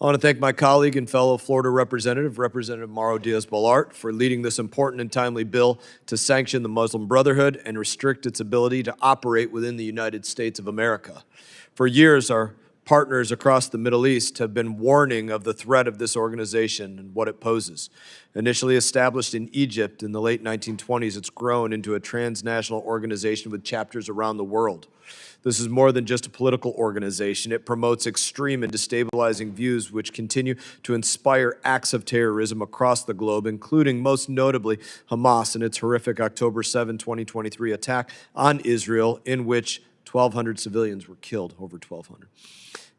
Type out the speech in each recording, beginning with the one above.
I want to thank my colleague and fellow Florida Representative, Representative Mauro Diaz-Balart, for leading this important and timely bill to sanction the Muslim Brotherhood and restrict its ability to operate within the United States of America. For years, our partners across the Middle East have been warning of the threat of this organization and what it poses. Initially established in Egypt in the late 1920s, it's grown into a transnational organization with chapters around the world. This is more than just a political organization. It promotes extreme and destabilizing views which continue to inspire acts of terrorism across the globe, including most notably Hamas and its horrific October 7, 2023 attack on Israel, in which 1,200 civilians were killed, over 1,200.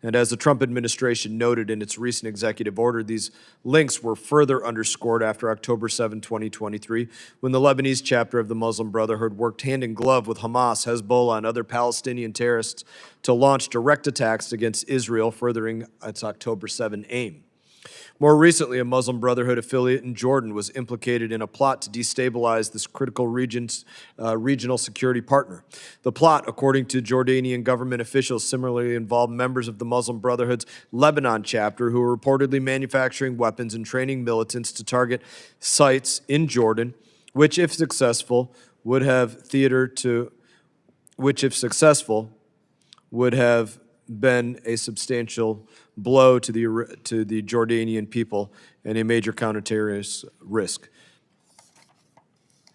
And as the Trump administration noted in its recent executive order, these links were further underscored after October 7, 2023, when the Lebanese chapter of the Muslim Brotherhood worked hand in glove with Hamas, Hezbollah, and other Palestinian terrorists to launch direct attacks against Israel, furthering its October 7 aim. More recently, a Muslim Brotherhood affiliate in Jordan was implicated in a plot to destabilize this critical regional security partner. The plot, according to Jordanian government officials, similarly involved members of the Muslim Brotherhood's Lebanon chapter who were reportedly manufacturing weapons and training militants to target sites in Jordan, which, if successful, would have been a substantial blow to the Jordanian people and a major counterterrorist risk.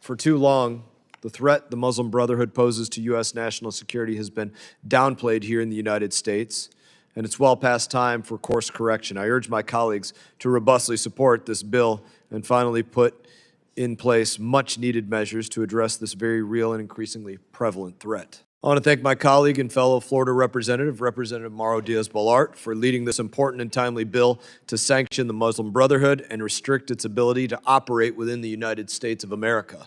For too long, the threat the Muslim Brotherhood poses to U.S. national security has been downplayed here in the United States, and it's well past time for course correction. I urge my colleagues to robustly support this bill and finally put in place much-needed measures to address this very real and increasingly prevalent threat. I want to thank my colleague and fellow Florida Representative, Representative Mauro Diaz-Balart, for leading this important and timely bill to sanction the Muslim Brotherhood and restrict its ability to operate within the United States of America.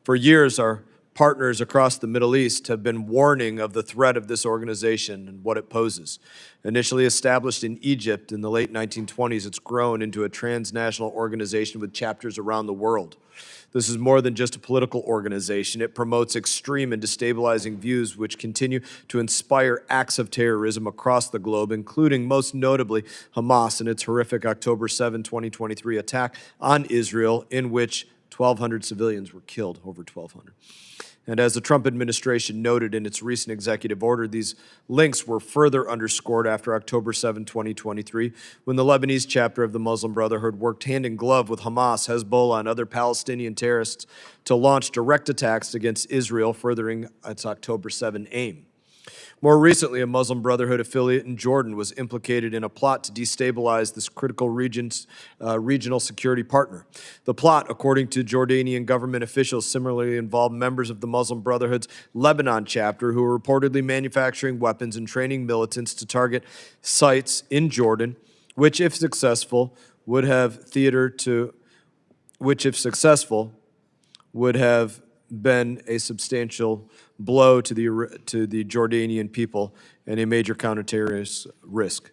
For years, our partners across the Middle East have been warning of the threat of this organization and what it poses. Initially established in Egypt in the late 1920s, it's grown into a transnational organization with chapters around the world. This is more than just a political organization. It promotes extreme and destabilizing views which continue to inspire acts of terrorism across the globe, including most notably Hamas and its horrific October 7, 2023 attack on Israel, in which 1,200 civilians were killed, over 1,200. And as the Trump administration noted in its recent executive order, these links were further underscored after October 7, 2023, when the Lebanese chapter of the Muslim Brotherhood worked hand in glove with Hamas, Hezbollah, and other Palestinian terrorists to launch direct attacks against Israel, furthering its October 7 aim. More recently, a Muslim Brotherhood affiliate in Jordan was implicated in a plot to destabilize this critical regional security partner. The plot, according to Jordanian government officials, similarly involved members of the Muslim Brotherhood's Lebanon chapter who were reportedly manufacturing weapons and training militants to target sites in Jordan, which, if successful, would have been a substantial blow to the Jordanian people and a major counterterrorist risk.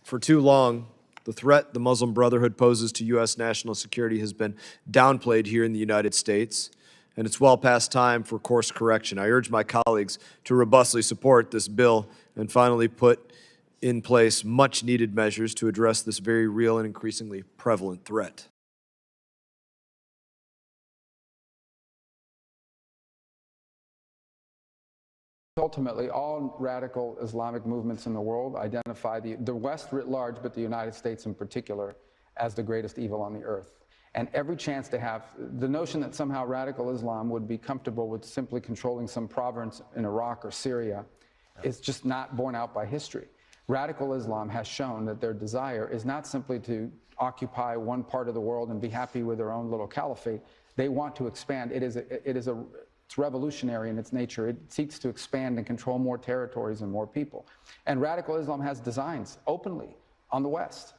For too long, the threat the Muslim Brotherhood poses to U.S. national security has been downplayed here in the United States, and it's well past time for course correction. I urge my colleagues to robustly support this bill and finally put in place much-needed measures to address this very real and increasingly prevalent threat. Ultimately, all radical Islamic movements in the world identify the West writ large, but the United States in particular, as the greatest evil on the earth. And every chance to have the notion that somehow radical Islam would be comfortable with simply controlling some province in Iraq or Syria is just not borne out by history. Radical Islam has shown that their desire is not simply to occupy one part of the world and be happy with their own little caliphate. They want to expand. It's revolutionary in its nature. It seeks to expand and control more territories and more people. And radical Islam has designs openly on the West,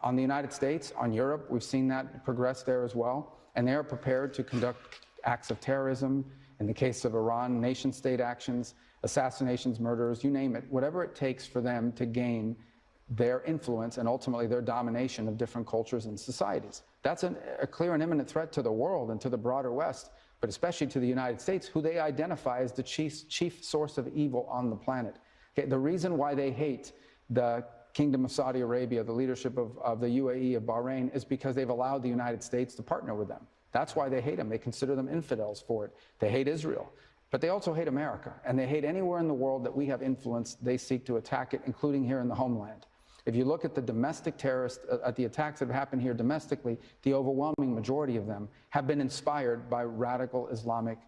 on the United States, on Europe. We've seen that progress there as well. And they are prepared to conduct acts of terrorism. In the case of Iran, nation-state actions, assassinations, murders, you name it, whatever it takes for them to gain their influence and ultimately their domination of different cultures and societies. That's a clear and imminent threat to the world and to the broader West, but especially to the United States, who they identify as the chief source of evil on the planet. Okay, the reason why they hate the Kingdom of Saudi Arabia, the leadership of the UAE, of Bahrain, is because they've allowed the United States to partner with them. That's why they hate them. They consider them infidels for it. They hate Israel. But they also hate America, and they hate anywhere in the world that we have influence. They seek to attack it, including here in the homeland. If you look at the domestic terrorists, at the attacks that have happened here domestically, the overwhelming majority of them have been inspired by radical Islamic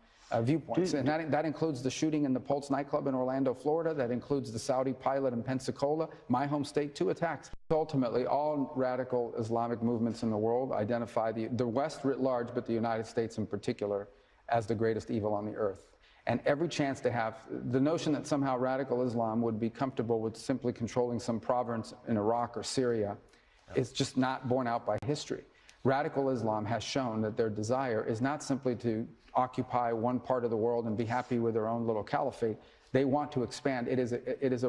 viewpoints. And that includes the shooting in the Pulse nightclub in Orlando, Florida. That includes the Saudi pilot in Pensacola, my home state, 2 attacks. Ultimately, all radical Islamic movements in the world identify the West writ large, but the United States in particular, as the greatest evil on the earth. And every chance to have the notion that somehow radical Islam would be comfortable with simply controlling some province in Iraq or Syria is just not borne out by history. Radical Islam has shown that their desire is not simply to occupy one part of the world and be happy with their own little caliphate. They want to expand. It's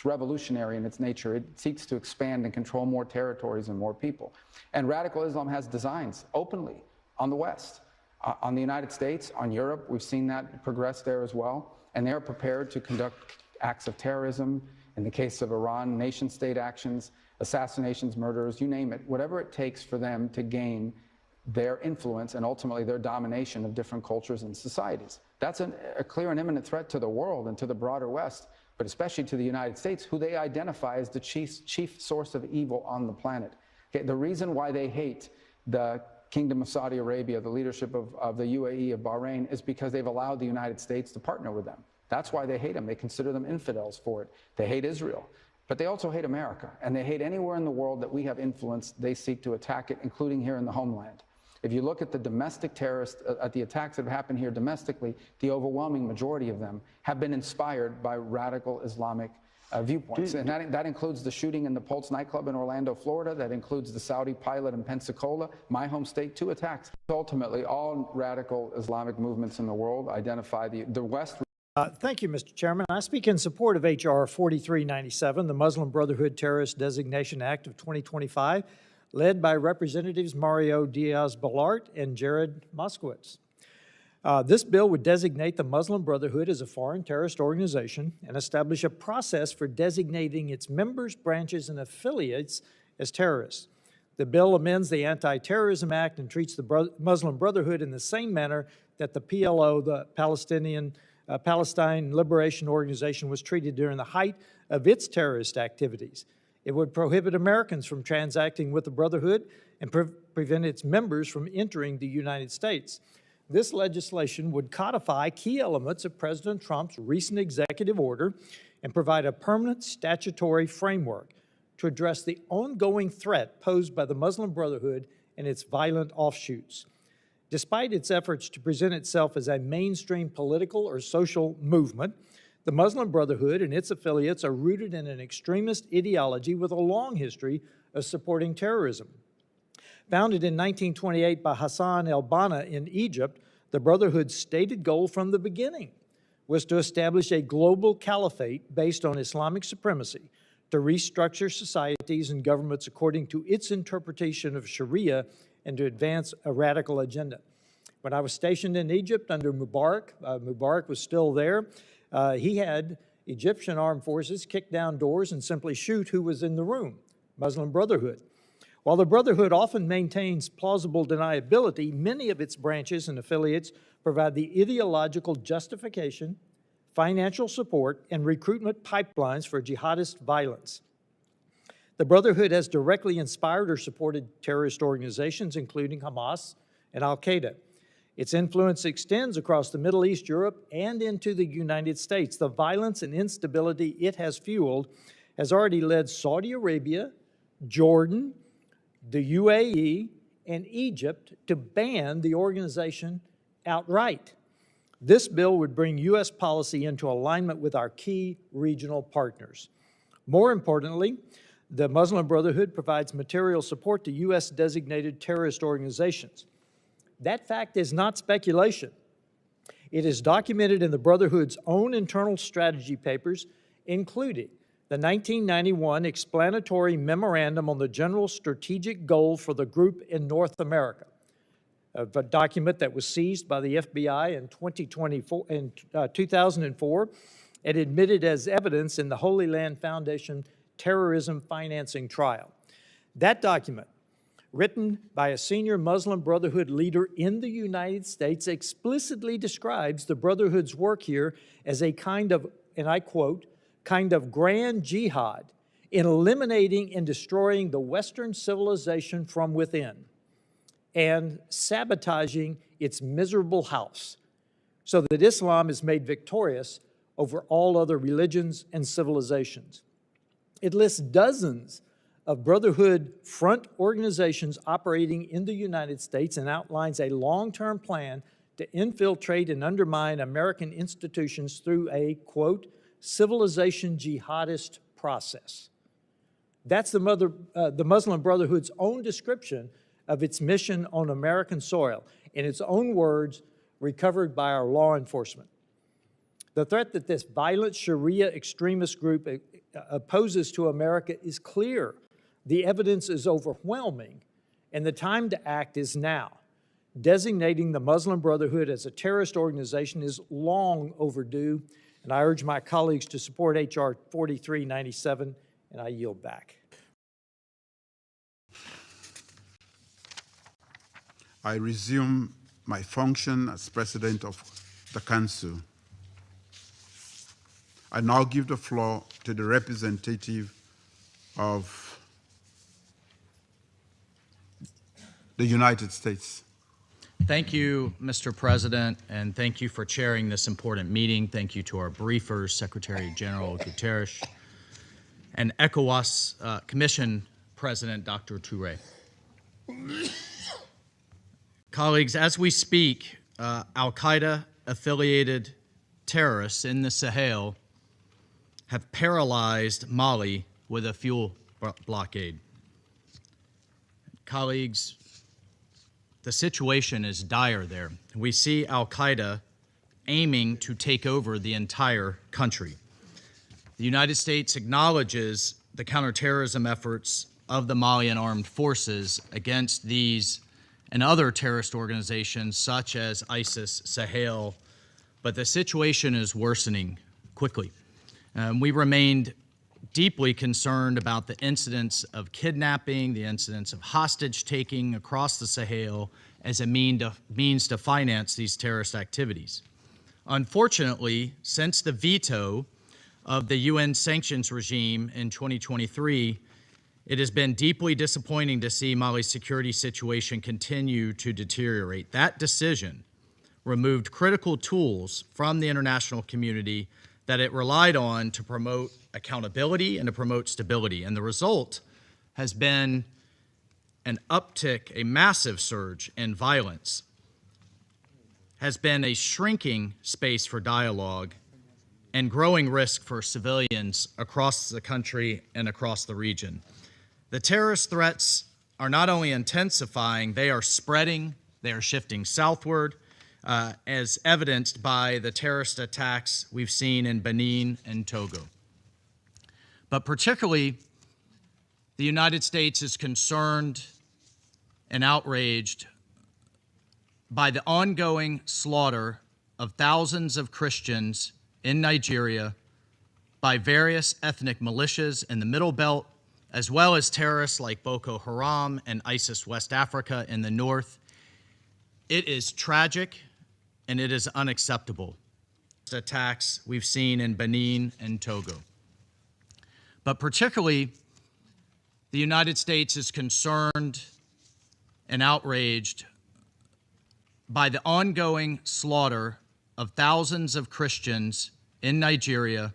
revolutionary in its nature. It seeks to expand and control more territories and more people. And radical Islam has designs openly on the West. On the United States, on Europe, we've seen that progress there as well. And they're prepared to conduct acts of terrorism. In the case of Iran, nation-state actions, assassinations, murders, you name it, whatever it takes for them to gain their influence and ultimately their domination of different cultures and societies. That's a clear and imminent threat to the world and to the broader West, but especially to the United States, who they identify as the chief source of evil on the planet. Okay, the reason why they hate the Kingdom of Saudi Arabia, the leadership of the UAE, of Bahrain, is because they've allowed the United States to partner with them. That's why they hate them. They consider them infidels for it. They hate Israel. But they also hate America, and they hate anywhere in the world that we have influence. They seek to attack it, including here in the homeland. If you look at the domestic terrorists, at the attacks that have happened here domestically, the overwhelming majority of them have been inspired by radical Islamic viewpoints. And that includes the shooting in the Pulse nightclub in Orlando, Florida. That includes the Saudi pilot in Pensacola, my home state, 2 attacks. Ultimately, all radical Islamic movements in the world identify the West. Thank you, Mr. Chairman. I speak in support of H.R. 4397, the Muslim Brotherhood Terrorist Designation Act of 2025, led by Representatives Mario Diaz-Balart and Jared Moskowitz. This bill would designate the Muslim Brotherhood as a foreign terrorist organization and establish a process for designating its members, branches, and affiliates as terrorists. The bill amends the Anti-Terrorism Act and treats the Muslim Brotherhood in the same manner that the PLO, the Palestine Liberation Organization, was treated during the height of its terrorist activities. It would prohibit Americans from transacting with the Brotherhood and prevent its members from entering the United States. This legislation would codify key elements of President Trump's recent executive order and provide a permanent statutory framework to address the ongoing threat posed by the Muslim Brotherhood and its violent offshoots. Despite its efforts to present itself as a mainstream political or social movement, the Muslim Brotherhood and its affiliates are rooted in an extremist ideology with a long history of supporting terrorism. Founded in 1928 by Hassan el-Banna in Egypt, the Brotherhood's stated goal from the beginning was to establish a global caliphate based on Islamic supremacy, to restructure societies and governments according to its interpretation of Sharia, and to advance a radical agenda. When I was stationed in Egypt under Mubarak, Mubarak was still there, he had Egyptian armed forces kick down doors and simply shoot who was in the room, Muslim Brotherhood. While the Brotherhood often maintains plausible deniability, many of its branches and affiliates provide the ideological justification, financial support, and recruitment pipelines for jihadist violence. The Brotherhood has directly inspired or supported terrorist organizations, including Hamas and al-Qaeda. Its influence extends across the Middle East, Europe, and into the United States. The violence and instability it has fueled has already led Saudi Arabia, Jordan, the UAE, and Egypt to ban the organization outright. This bill would bring U.S. policy into alignment with our key regional partners. More importantly, the Muslim Brotherhood provides material support to U.S. designated terrorist organizations. That fact is not speculation. It is documented in the Brotherhood's own internal strategy papers, including the 1991 explanatory memorandum on the general strategic goal for the group in North America, a document that was seized by the FBI in 2004 and admitted as evidence in the Holy Land Foundation Terrorism Financing Trial. That document, written by a senior Muslim Brotherhood leader in the United States, explicitly describes the Brotherhood's work here as a kind of, and I quote, kind of grand jihad in eliminating and destroying the Western civilization from within and sabotaging its miserable house so that Islam is made victorious over all other religions and civilizations. It lists dozens of Brotherhood front organizations operating in the United States and outlines a long-term plan to infiltrate and undermine American institutions through a, quote, civilization jihadist process. That's the Muslim Brotherhood's own description of its mission on American soil, in its own words, recovered by our law enforcement. The threat that this violent Sharia extremist group opposes to America is clear. The evidence is overwhelming, and the time to act is now. Designating the Muslim Brotherhood as a terrorist organization is long overdue, and I urge my colleagues to support H.R. 4397, and I yield back. I resume my function as President of the Council. I now give the floor to the representative of the United States. Thank you, Mr. President, and thank you for chairing this important meeting. Thank you to our briefers, Secretary General Guterres, and ECOWAS Commission President Dr. Touré. Colleagues, as we speak, Al-Qaeda-affiliated terrorists in the Sahel have paralyzed Mali with a fuel blockade. Colleagues, the situation is dire there. We see Al-Qaeda aiming to take over the entire country. The United States acknowledges the counterterrorism efforts of the Malian armed forces against these and other terrorist organizations such as ISIS, Sahel, but the situation is worsening quickly. We remained deeply concerned about the incidents of kidnapping, the incidents of hostage-taking across the Sahel as a means to finance these terrorist activities. Unfortunately, since the veto of the UN sanctions regime in 2023, it has been deeply disappointing to see Mali's security situation continue to deteriorate. That decision removed critical tools from the international community that it relied on to promote accountability and to promote stability. And the result has been an uptick, a massive surge in violence, has been a shrinking space for dialogue and growing risk for civilians across the country and across the region. The terrorist threats are not only intensifying, they are spreading, they are shifting southward, as evidenced by the terrorist attacks we've seen in Benin and Togo. But particularly, the United States is concerned and outraged by the ongoing slaughter of thousands of Christians in Nigeria by various ethnic militias in the Middle Belt, as well as terrorists like Boko Haram and ISIS West Africa in the north. It is tragic and it is unacceptable. Attacks we've seen in Benin and Togo. But particularly, the United States is concerned and outraged by the ongoing slaughter of thousands of Christians in Nigeria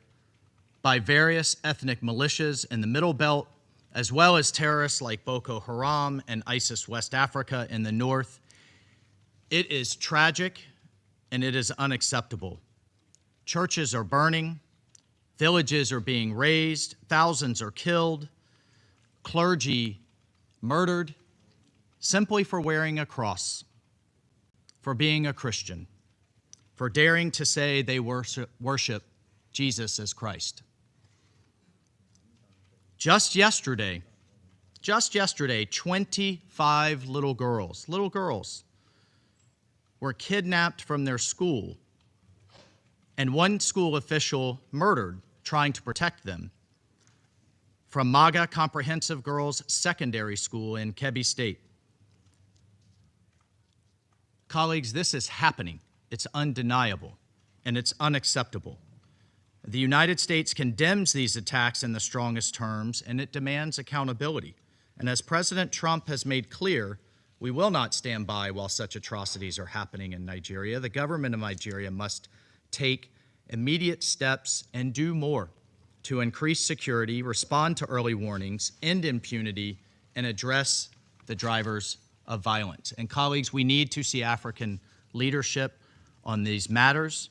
by various ethnic militias in the Middle Belt, as well as terrorists like Boko Haram and ISIS West Africa in the north. It is tragic and it is unacceptable. Churches are burning, villages are being razed, thousands are killed, clergy murdered simply for wearing a cross, for being a Christian, for daring to say they worship Jesus as Christ. Just yesterday, 25 little girls were kidnapped from their school, and one school official murdered trying to protect them. from MAGA Comprehensive Girls Secondary School in Kebbi State. Colleagues, this is happening. It's undeniable, and it's unacceptable. The United States condemns these attacks in the strongest terms, and it demands accountability. And as President Trump has made clear, we will not stand by while such atrocities are happening in Nigeria. The government of Nigeria must take immediate steps and do more to increase security, respond to early warnings, end impunity, and address the drivers of violence. And colleagues, we need to see African leadership on these matters,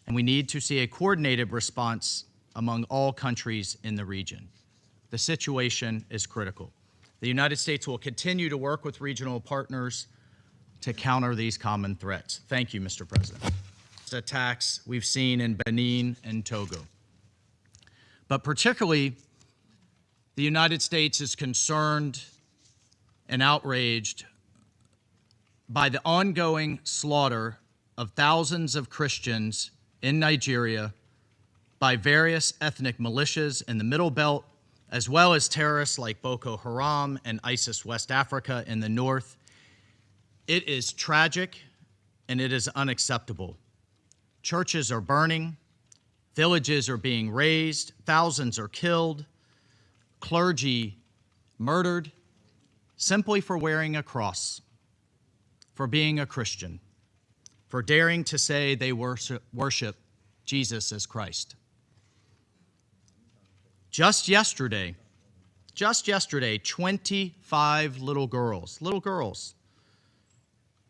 and we need to see a coordinated response among all countries in the region. The situation is critical. The United States will continue to work with regional partners to counter these common threats. Thank you, Mr. President. Attacks we've seen in Benin and Togo. But particularly, the United States is concerned and outraged by the ongoing slaughter of thousands of Christians in Nigeria by various ethnic militias in the Middle Belt, as well as terrorists like Boko Haram and ISIS West Africa in the north. It is tragic and it is unacceptable. Churches are burning, villages are being razed, thousands are killed, clergy murdered simply for wearing a cross, for being a Christian, for daring to say they worship Jesus as Christ. Just yesterday, 25 little girls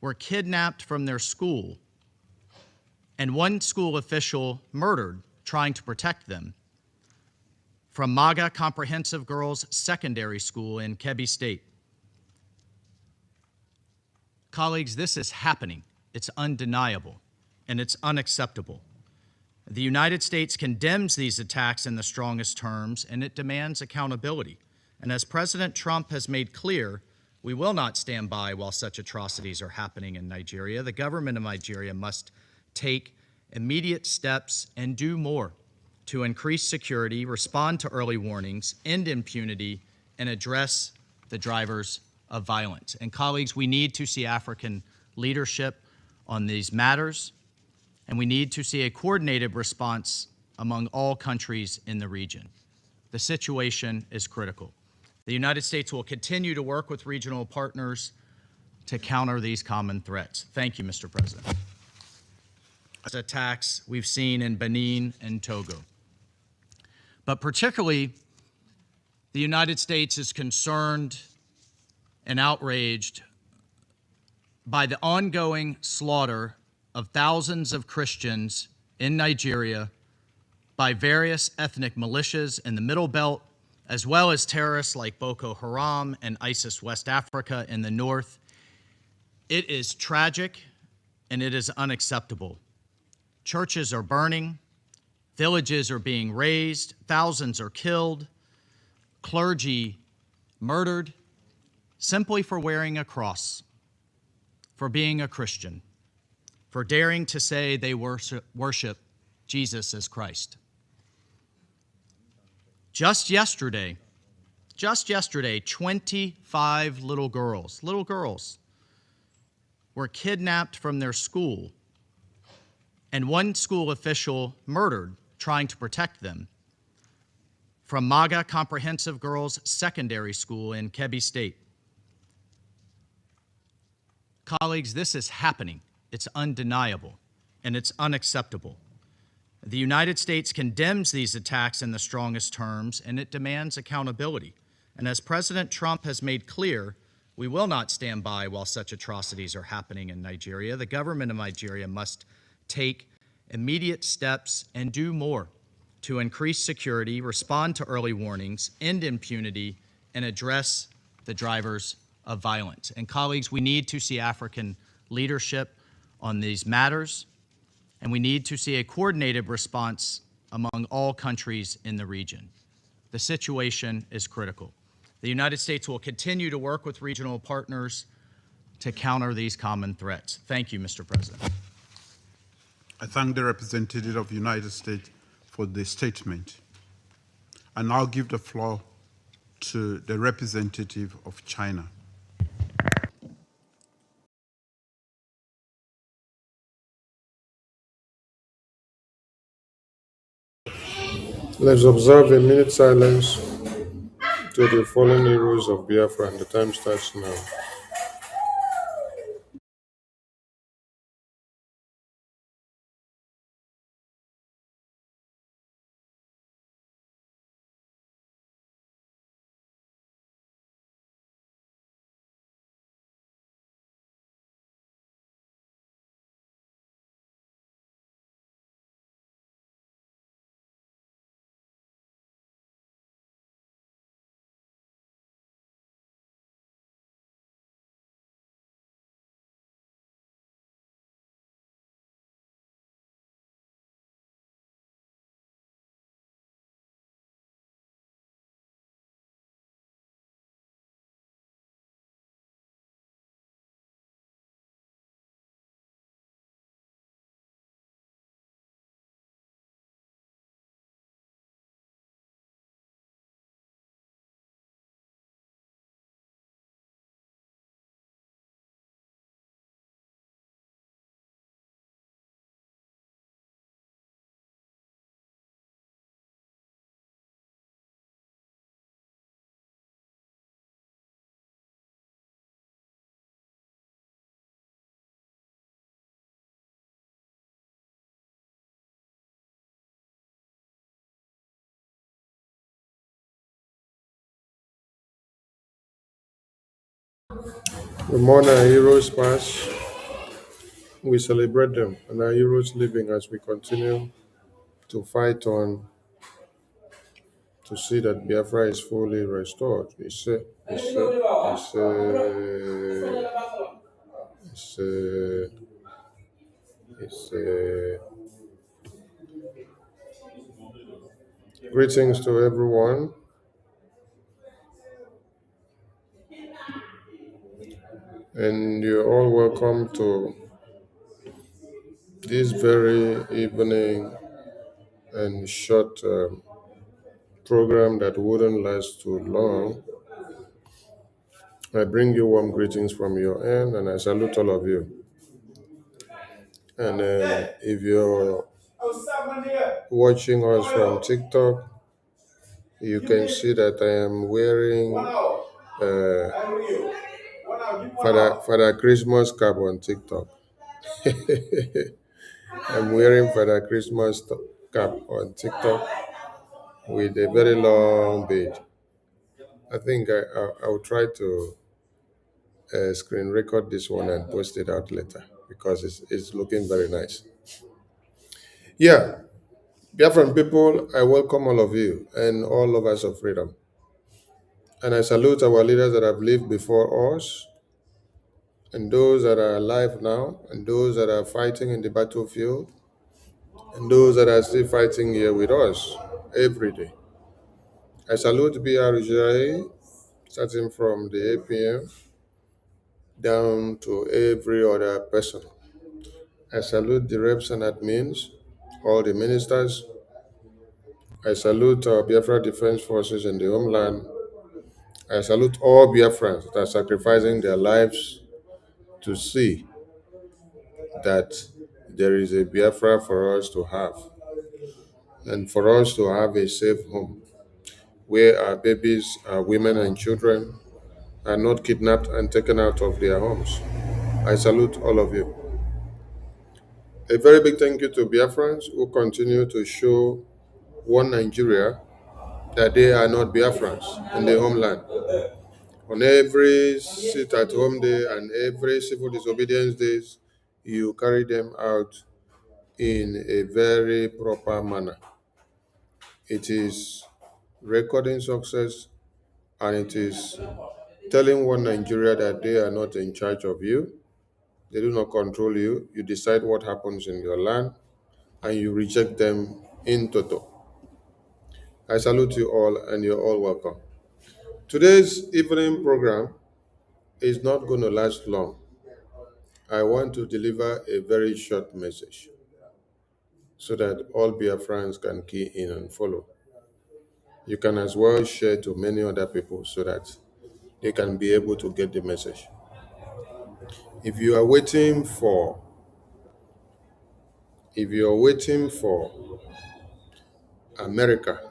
were kidnapped from their school, and one school official murdered trying to protect them, from MAGA Comprehensive Girls Secondary School in Kebbi State. Colleagues, this is happening. It's undeniable, and it's unacceptable. The United States condemns these attacks in the strongest terms, and it demands accountability. And as President Trump has made clear, we will not stand by while such atrocities are happening in Nigeria. The government of Nigeria must take immediate steps and do more to increase security, respond to early warnings, end impunity, and address the drivers of violence. And colleagues, we need to see African leadership on these matters, and we need to see a coordinated response among all countries in the region. The situation is critical. The United States will continue to work with regional partners to counter these common threats. Thank you, Mr. President. Attacks we've seen in Benin and Togo. But particularly, the United States is concerned and outraged by the ongoing slaughter of thousands of Christians in Nigeria by various ethnic militias in the Middle Belt, as well as terrorists like Boko Haram and ISIS West Africa in the north. It is tragic and it is unacceptable. Churches are burning, villages are being razed, thousands are killed, clergy murdered simply for wearing a cross, for being a Christian, for daring to say they worship Jesus as Christ. Just yesterday, 25 little girls were kidnapped from their school, and one school official murdered trying to protect them, from MAGA Comprehensive Girls Secondary School in Kebbi State. Colleagues, this is happening. It's undeniable, and it's unacceptable. The United States condemns these attacks in the strongest terms, and it demands accountability. And as President Trump has made clear, we will not stand by while such atrocities are happening in Nigeria. The government of Nigeria must take immediate steps and do more to increase security, respond to early warnings, end impunity, and address the drivers of violence. And colleagues, we need to see African leadership on these matters, and we need to see a coordinated response among all countries in the region. The situation is critical. The United States will continue to work with regional partners to counter these common threats. Thank you, Mr. President. I thank the representative of the United States for the statement. I now give the floor to the representative of China. Let's observe a minute silence to the fallen heroes of Biafra, and the time starts now. We mourn our heroes past, we celebrate them, and our heroes living as we continue to fight on to see that Biafra is fully restored. It's, it's, greetings to everyone, and you're all welcome to this very evening and short program that wouldn't last too long. I bring you warm greetings from your end, and I salute all of you. And if you're watching us from TikTok, you can see that I am wearing Father Christmas cap on TikTok. I'm wearing Father Christmas cap on TikTok with a very long beard. I think I'll try to screen record this one and post it out later because it's looking very nice. Yeah, Biafran people, I welcome all of you and all lovers of freedom. And I salute our leaders that have lived before us, and those that are alive now, and those that are fighting in the battlefield, and those that are still fighting here with us every day. I salute BRJ, starting from the APM down to every other person. I salute the reps and admins, all the ministers. I salute our Biafra Defense Forces in the homeland. I salute all Biafrans that are sacrificing their lives to see that there is a Biafra for us to have and for us to have a safe home where our babies, our women, and children are not kidnapped and taken out of their homes. I salute all of you. A very big thank you to Biafrans who continue to show one Nigeria that they are not Biafrans in their homeland. On every sit at home day and every civil disobedience days, you carry them out in a very proper manner. It is recording success, and it is telling one Nigeria that they are not in charge of you. They do not control you. You decide what happens in your land, and you reject them in toto. I salute you all, and you're all welcome. Today's evening program is not going to last long. I want to deliver a very short message so that all Biafrans can key in and follow. you can as well share to many other people so that they can be able to get the message. If you are waiting for if you're waiting for America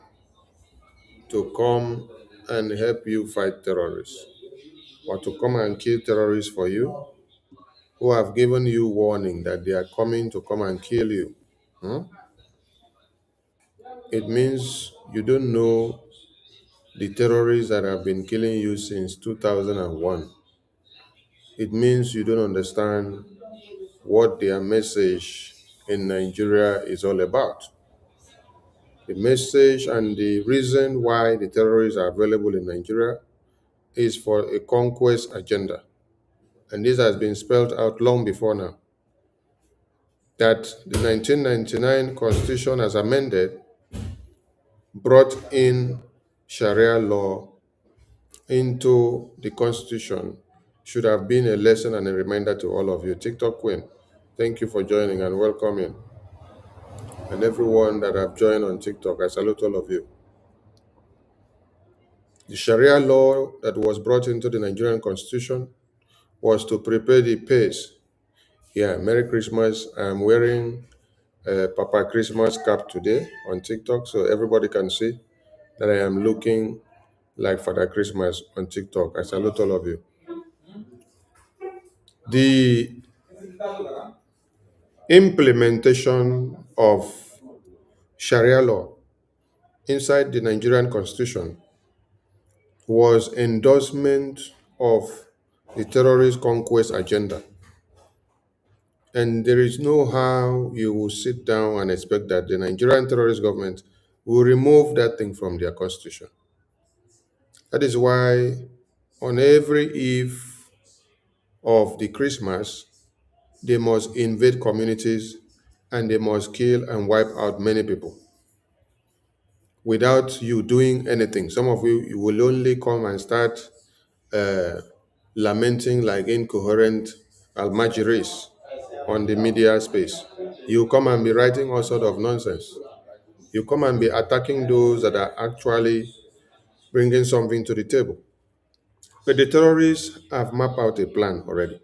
to come and help you fight terrorists or to come and kill terrorists for you, who have given you warning that they are coming to come and kill you, hmm, it means you don't know the terrorists that have been killing you since 2001. It means you don't understand what their message in Nigeria is all about. The message and the reason why the terrorists are available in Nigeria is for a conquest agenda. And this has been spelled out long before now. That the 1999 Constitution, as amended, brought in Sharia law into the Constitution should have been a lesson and a reminder to all of you. TikTok Queen, thank you for joining and welcoming. And everyone that have joined on TikTok, I salute all of you. The Sharia law that was brought into the Nigerian Constitution was to prepare the pace. Yeah, Merry Christmas. I'm wearing a Papa Christmas cap today on TikTok so everybody can see that I am looking like Father Christmas on TikTok. I salute all of you. The implementation of Sharia law inside the Nigerian Constitution was endorsement of the terrorist conquest agenda. And there is no how you will sit down and expect that the Nigerian terrorist government will remove that thing from their constitution. That is why on every eve of the Christmas, they must invade communities and they must kill and wipe out many people without you doing anything. Some of you will only come and start uh, lamenting like incoherent almajiris on the media space. You come and be writing all sort of nonsense. You come and be attacking those that are actually bringing something to the table. But the terrorists have mapped out a plan already.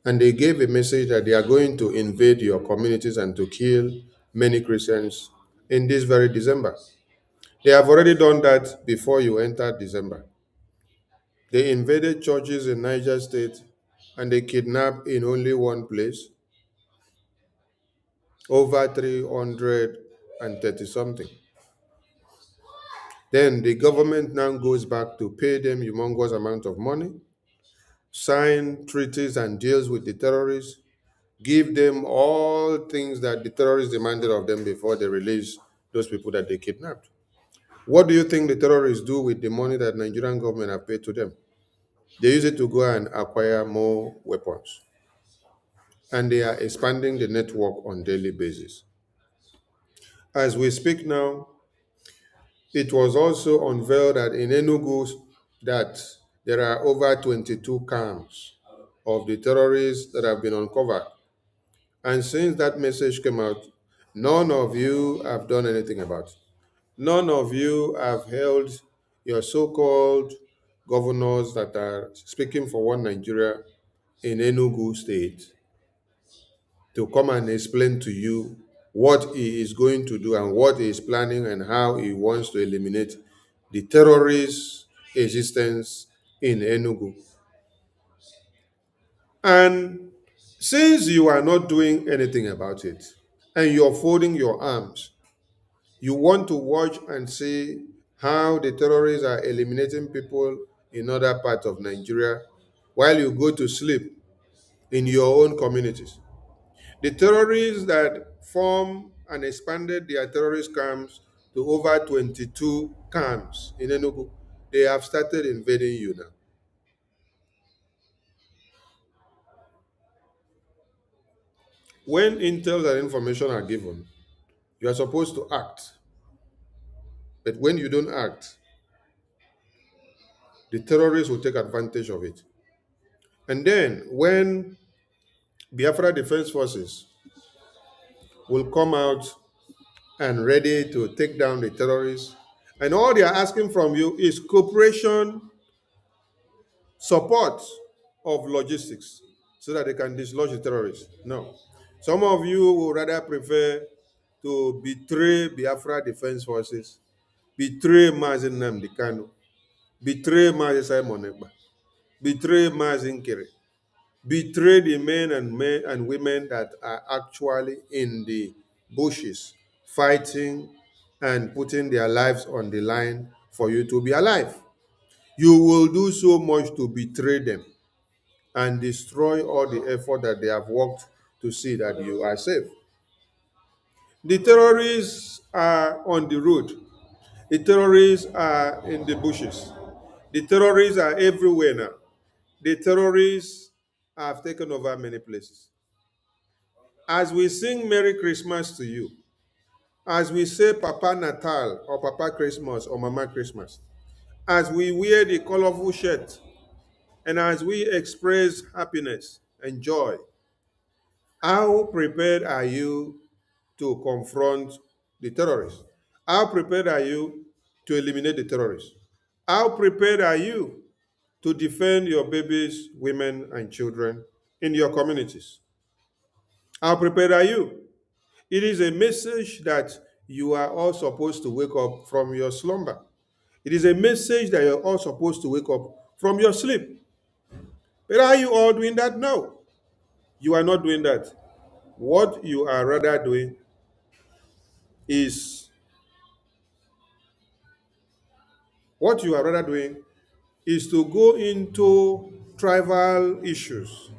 And they gave a message that they are going to invade your communities and to kill many Christians in this very December. They have already done that before you entered December. They invaded churches in Niger State and they kidnapped in only one place over 330 something. Then the government now goes back to pay them humongous amount of money, sign treaties and deals with the terrorists, give them all things that the terrorists demanded of them before they release those people that they kidnapped. What do you think the terrorists do with the money that Nigerian government have paid to them? They use it to go and acquire more weapons. And they are expanding the network on daily basis. As we speak now, it was also unveiled that in Enugu that there are over 22 camps of the terrorists that have been uncovered. And since that message came out, none of you have done anything about it. None of you have held your so-called governors that are speaking for one Nigeria in Enugu state to come and explain to you what he is going to do and what he is planning and how he wants to eliminate the terrorist existence in Enugu. And since you are not doing anything about it and you're folding your arms, you want to watch and see how the terrorists are eliminating people in other parts of Nigeria while you go to sleep in your own communities. The terrorists that formed and expanded their terrorist camps to over 22 camps in Enugu, they have started invading you now. When intel and information are given, you are supposed to act. But when you don't act, the terrorists will take advantage of it. And then when Biafra Defense Forces will come out and ready to take down the terrorists And all they are asking from you is cooperation, support of logistics so that they can dislodge the terrorists. No. Some of you would rather prefer to betray Biafra Defense Forces, betray Mazin Namdekano, betray Mazin Simon Ekpa, betray Mazin Kere, betray the men and women that are actually in the bushes fighting and putting their lives on the line for you to be alive. You will do so much to betray them and destroy all the effort that they have worked to see that you are safe. The terrorists are on the road. The terrorists are in the bushes. The terrorists are everywhere now. The terrorists have taken over many places. As we sing Merry Christmas to you, as we say Papa Natal or Papa Christmas or Mama Christmas, as we wear the colorful shirt, and as we express happiness and joy, how prepared are you to confront the terrorists? How prepared are you to eliminate the terrorists? How prepared are you to defend your babies, women, and children in your communities? How prepared are you? It is a message that you are all supposed to wake up from your slumber. It is a message that you're all supposed to wake up from your sleep. But are you all doing that? No, you are not doing that. What you are rather doing is what you are rather doing is to go into tribal issues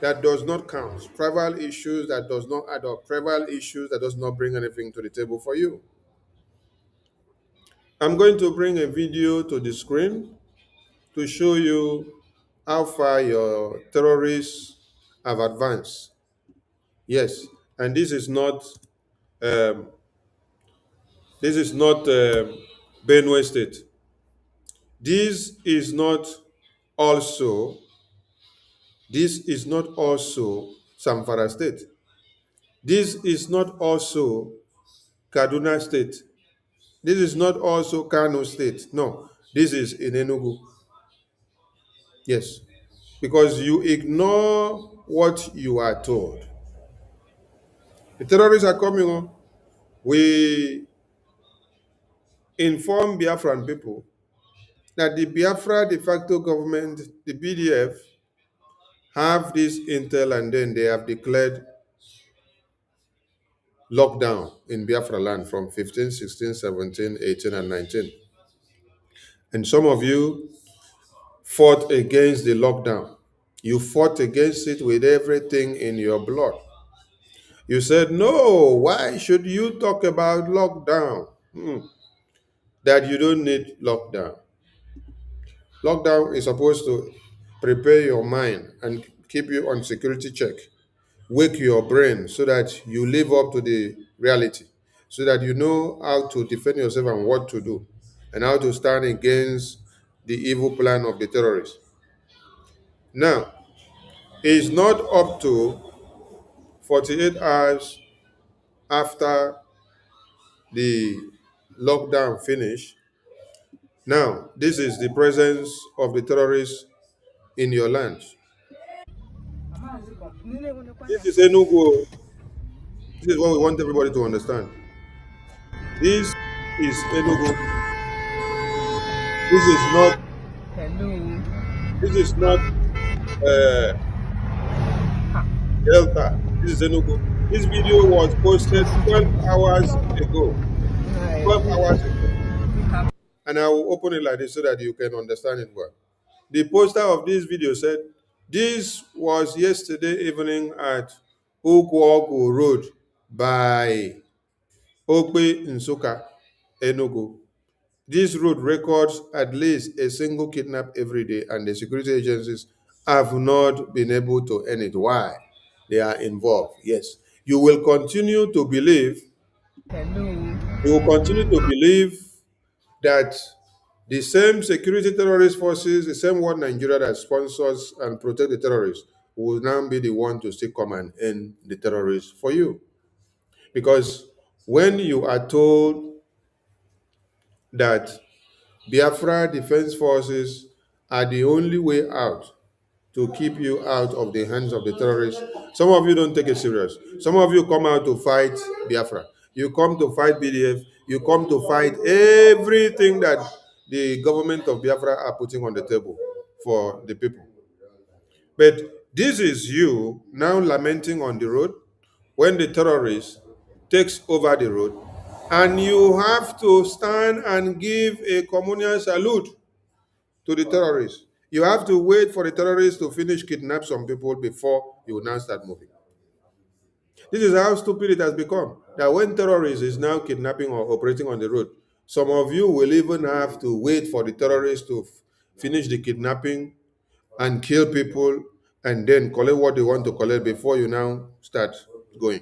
that does not count, tribal issues that does not add up, tribal issues that does not bring anything to the table for you. I'm going to bring a video to the screen to show you how far your terrorists have advanced. Yes, and um, this is not Benue State. This is not also this is not also Zamfara State. This is not also Kaduna State. This is not also Kano State. No, this is in Enugu. Yes, because you ignore what you are told. The terrorists are coming on. We inform Biafran people that the Biafra de facto government, the BDF, have this intel and then they have declared lockdown in Biafra land from 15, 16, 17, 18, and 19. And some of you fought against the lockdown. You fought against it with everything in your blood. You said, no, why should you talk about lockdown? That you don't need lockdown. Lockdown is supposed to prepare your mind and keep you on security check, wake your brain so that you live up to the reality, so that you know how to defend yourself and what to do, and how to stand against the evil plan of the terrorists. Now, it's not up to 48 hours after the lockdown finish. Now, this is the presence of the terrorists in your land. This is Enugu. This is what we want everybody to understand. This is Enugu. This is not. This is not uh, Delta. This is Enugu. This video was posted 12 hours ago. 12 hours ago. And I will open it like this so that you can understand it well. The poster of this video said, this was yesterday evening at Ukwogu Road by Okpe Nsuka, Enugu. This road records at least a single kidnap every day, and the security agencies have not been able to end it. Why? They are involved. Yes. You will continue to believe, you will continue to believe that the same security terrorist forces, the same one Nigeria that sponsors and protect the terrorists, will now be the one to still come and end the terrorists for you. Because when you are told that Biafra Defense Forces are the only way out to keep you out of the hands of the terrorists. Some of you don't take it serious. Some of you come out to fight Biafra. You come to fight BDF. You come to fight everything that the government of Biafra are putting on the table for the people. But this is you now lamenting on the road when the terrorist takes over the road, and you have to stand and give a communal salute to the terrorists. You have to wait for the terrorists to finish kidnap some people before you now start moving. This is how stupid it has become. That when terrorists is now kidnapping or operating on the road, some of you will even have to wait for the terrorists to finish the kidnapping and kill people and then collect what they want to collect before you now start going.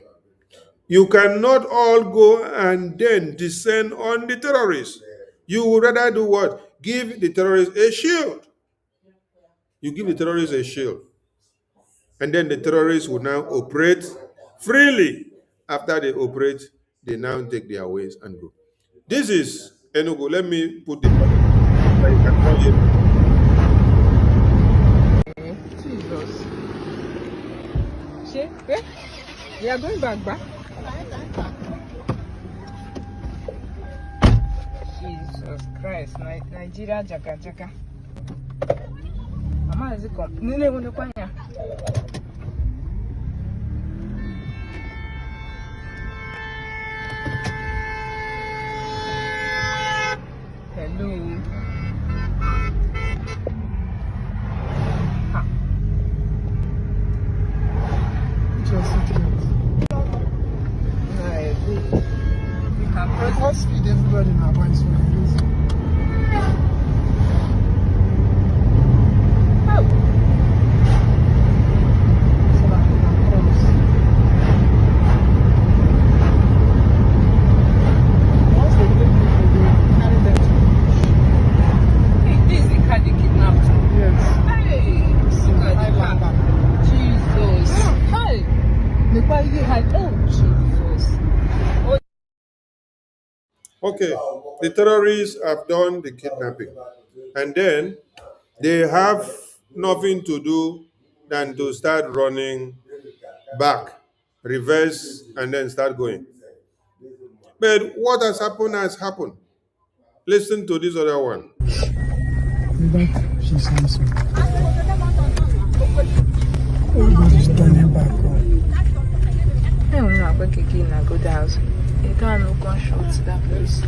You cannot all go and then descend on the terrorists. You would rather do what? Give the terrorists a shield. You give the terrorists a shield. And then the terrorists will now operate freely. After they operate, they now take their ways and go. This is Enugu. Let me put the. Jesus. Shey, eh? We are going back. Jesus Christ, Nigeria Jaka. Mama is come. Nene wono kwanya. Hello. Ha. Just we can press speed everybody in our minds for a reason. Oh. So that we can cross. Once they take people, they carry them to the bush. Hey, this is the car they kidnapped. Yes. Hey, look at the car. Jesus. Hey. The car you had. Oh, Jesus. Oh. Okay, the terrorists have done the kidnapping. And then they have nothing to do than to start running back, reverse, and then start going. But what has happened. Listen to this other one. She's answering. Everybody's turning back home. I don't know about Kiki in a good house. You don't know gunshots to that place.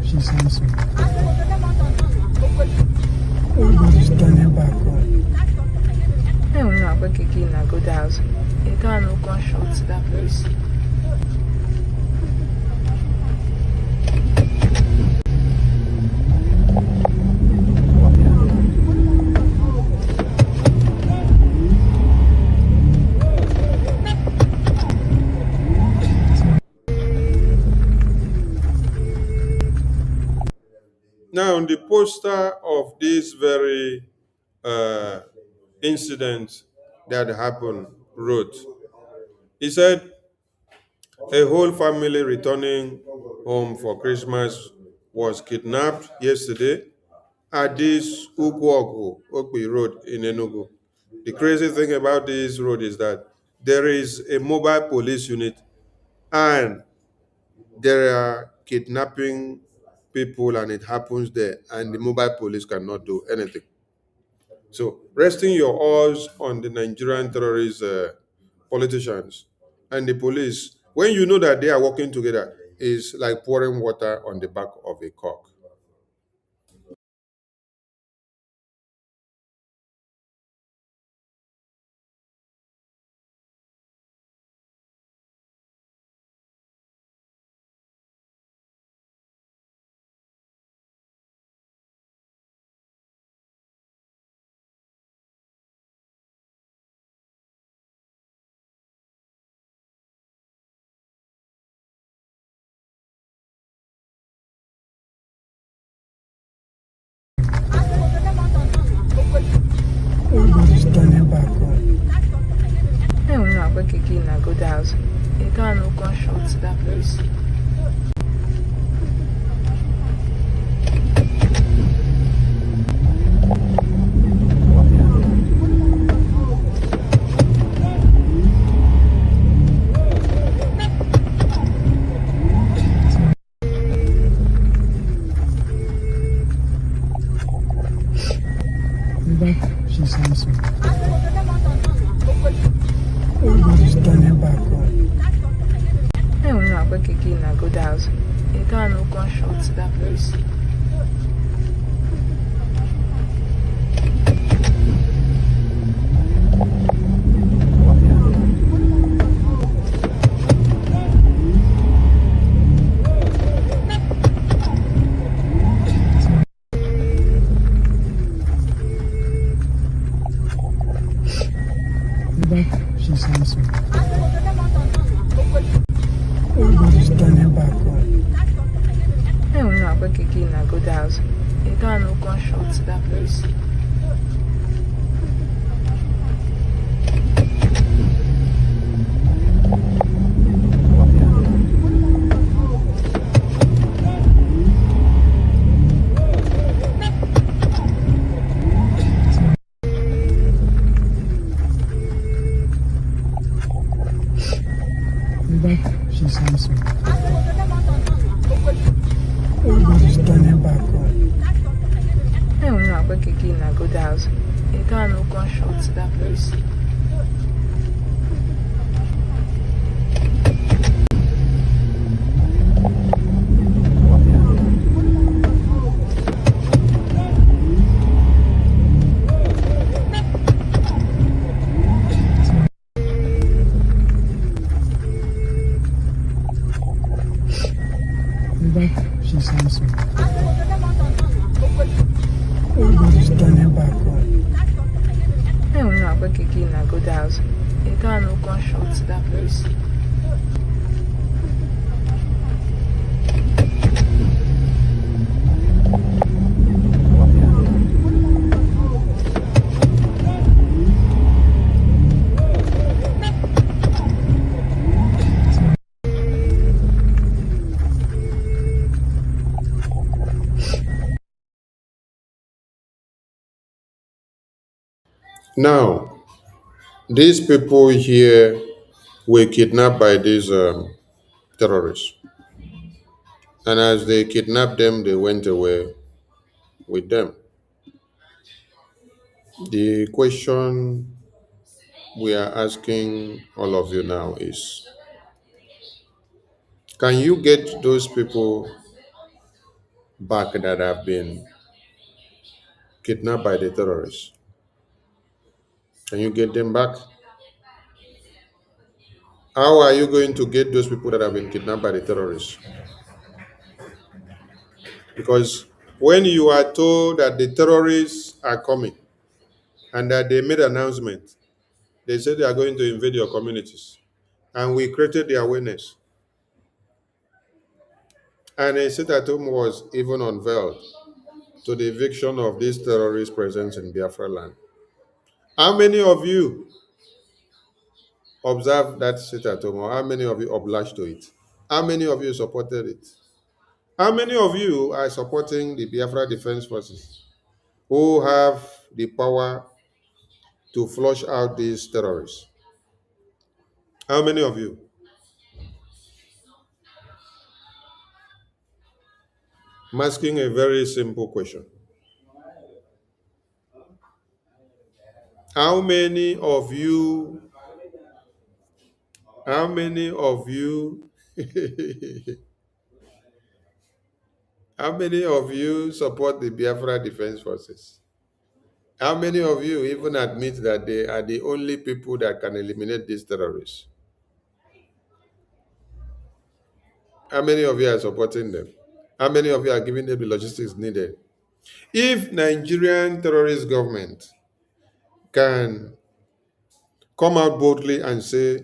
She's answering. Everybody's turning back home. I don't know about Kiki in a good house. You don't know gunshots to that place. Now, on the poster of this very incident that happened wrote, he said, a whole family returning home for Christmas was kidnapped yesterday at this Ukwogu Okpi Road in Enugu. The crazy thing about this road is that there is a mobile police unit and there are kidnapping people and it happens there and the mobile police cannot do anything. So resting your oars on the Nigerian terrorist politicians and the police, when you know that they are working together, is like pouring water on the back of a cock. house. You can't no gunshot to that place. She's handsome. Everybody's standing back home. I don't know what could get in a good house. You can't no gunshot to that place. She's handsome. Everybody's standing back home. I don't know what could get in a good house. You can't no gunshot to that place. She's handsome. Everybody's standing back home. I don't know what could get in a good house. You can't no gunshot to that place. She's handsome. Everybody's standing back home. I don't know what could get in a good house. You can't no gunshot to that place. Now, these people here were kidnapped by these terrorists. And as they kidnapped them, they went away with them. The question we are asking all of you now is, can you get those people back that have been kidnapped by the terrorists? Can you get them back? How are you going to get those people that have been kidnapped by the terrorists? Because when you are told that the terrorists are coming and that they made an announcement, they said they are going to invade your communities. And we created the awareness. And a sit-at-home was even unveiled to the eviction of these terrorist presence in Biafra land. How many of you observed that sit-at-home, or how many of you obliged to it? How many of you supported it? How many of you are supporting the Biafra Defense Forces who have the power to flush out these terrorists? How many of you? I'm asking a very simple question. How many of you, how many of you, how many of you support the Biafra Defense Forces? How many of you even admit that they are the only people that can eliminate these terrorists? How many of you are supporting them? How many of you are giving them the logistics needed? If Nigerian terrorist government can come out boldly and say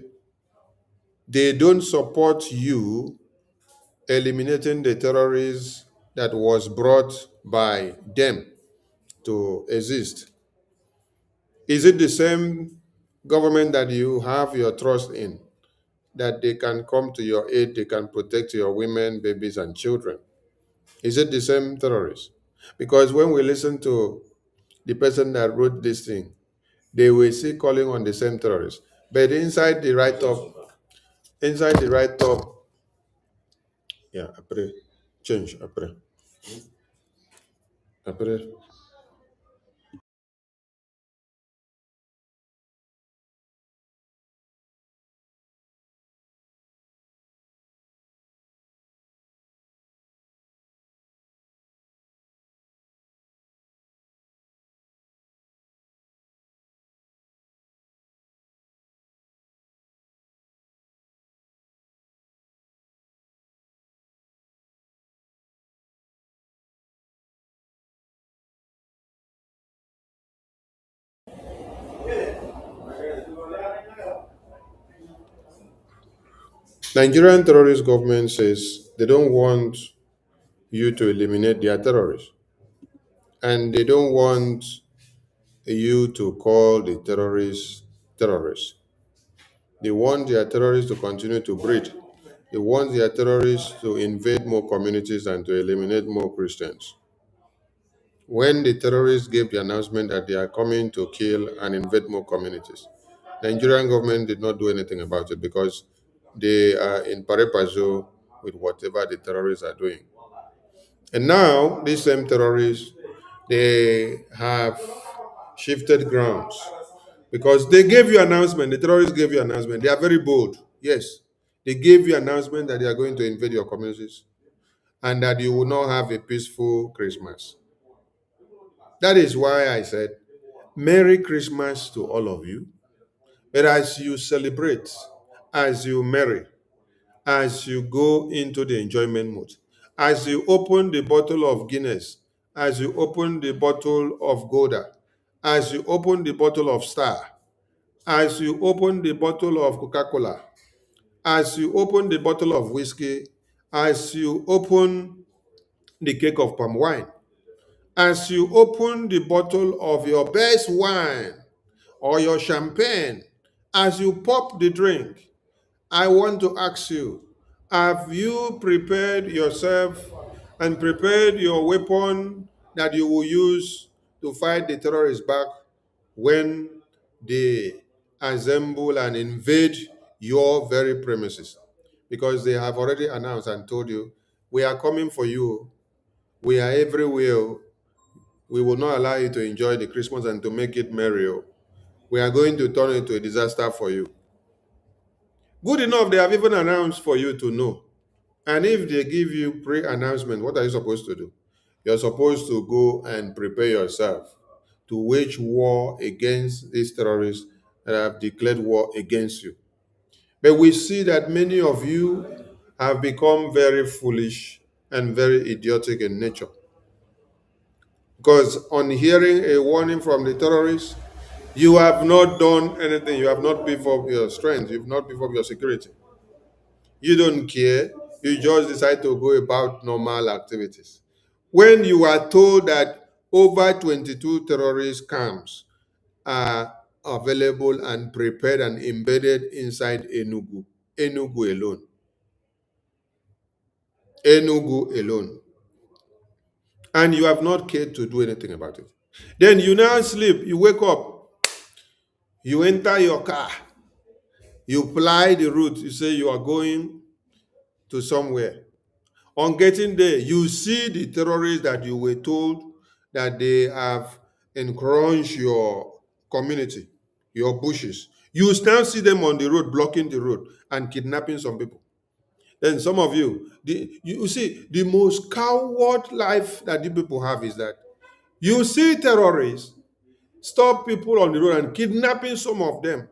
they don't support you eliminating the terrorists that was brought by them to exist, is it the same government that you have your trust in that they can come to your aid, they can protect your women, babies, and children? Is it the same terrorists? Because when we listen to the person that wrote this thing, they will see calling on the same terrorists. But inside the write-up, yeah, après, change, après. Après. Nigerian terrorist government says they don't want you to eliminate their terrorists. And they don't want you to call the terrorists terrorists. They want their terrorists to continue to breed. They want their terrorists to invade more communities and to eliminate more Christians. When the terrorists gave the announcement that they are coming to kill and invade more communities, the Nigerian government did not do anything about it because they are in pari passu with whatever the terrorists are doing. And now, these same terrorists, they have shifted grounds because they gave you announcement. The terrorists gave you announcement. They are very bold. Yes, they gave you announcement that they are going to invade your communities and that you will not have a peaceful Christmas. That is why I said, Merry Christmas to all of you. But as you celebrate, as you marry, as you go into the enjoyment mode, as you open the bottle of Guinness, as you open the bottle of Gouda, as you open the bottle of Star, as you open the bottle of Coca-Cola, as you open the bottle of whiskey, as you open the cake of palm wine, as you open the bottle of your best wine or your champagne, as you pop the drink, I want to ask you, have you prepared yourself and prepared your weapon that you will use to fight the terrorists back when they assemble and invade your very premises? Because they have already announced and told you, we are coming for you. We are everywhere. We will not allow you to enjoy the Christmas and to make it merry. We are going to turn it into a disaster for you. Good enough, they have even announced for you to know. And if they give you pre-announcement, what are you supposed to do? You're supposed to go and prepare yourself to wage war against these terrorists that have declared war against you. But we see that many of you have become very foolish and very idiotic in nature. Because on hearing a warning from the terrorists, you have not done anything. You have not beefed up your strength. You've not beefed up your security. You don't care. You just decide to go about normal activities. When you are told that over 22 terrorist camps are available and prepared and embedded inside Enugu alone. Enugu alone. And you have not cared to do anything about it. Then you now sleep, you wake up, you enter your car, you ply the route, you say you are going to somewhere. On getting there, you see the terrorists that you were told that they have encroached your community, your bushes. You now see them on the road, blocking the road and kidnapping some people. Then some of you, you see, the most coward life that the people have is that you see terrorists stop people on the road and kidnapping some of them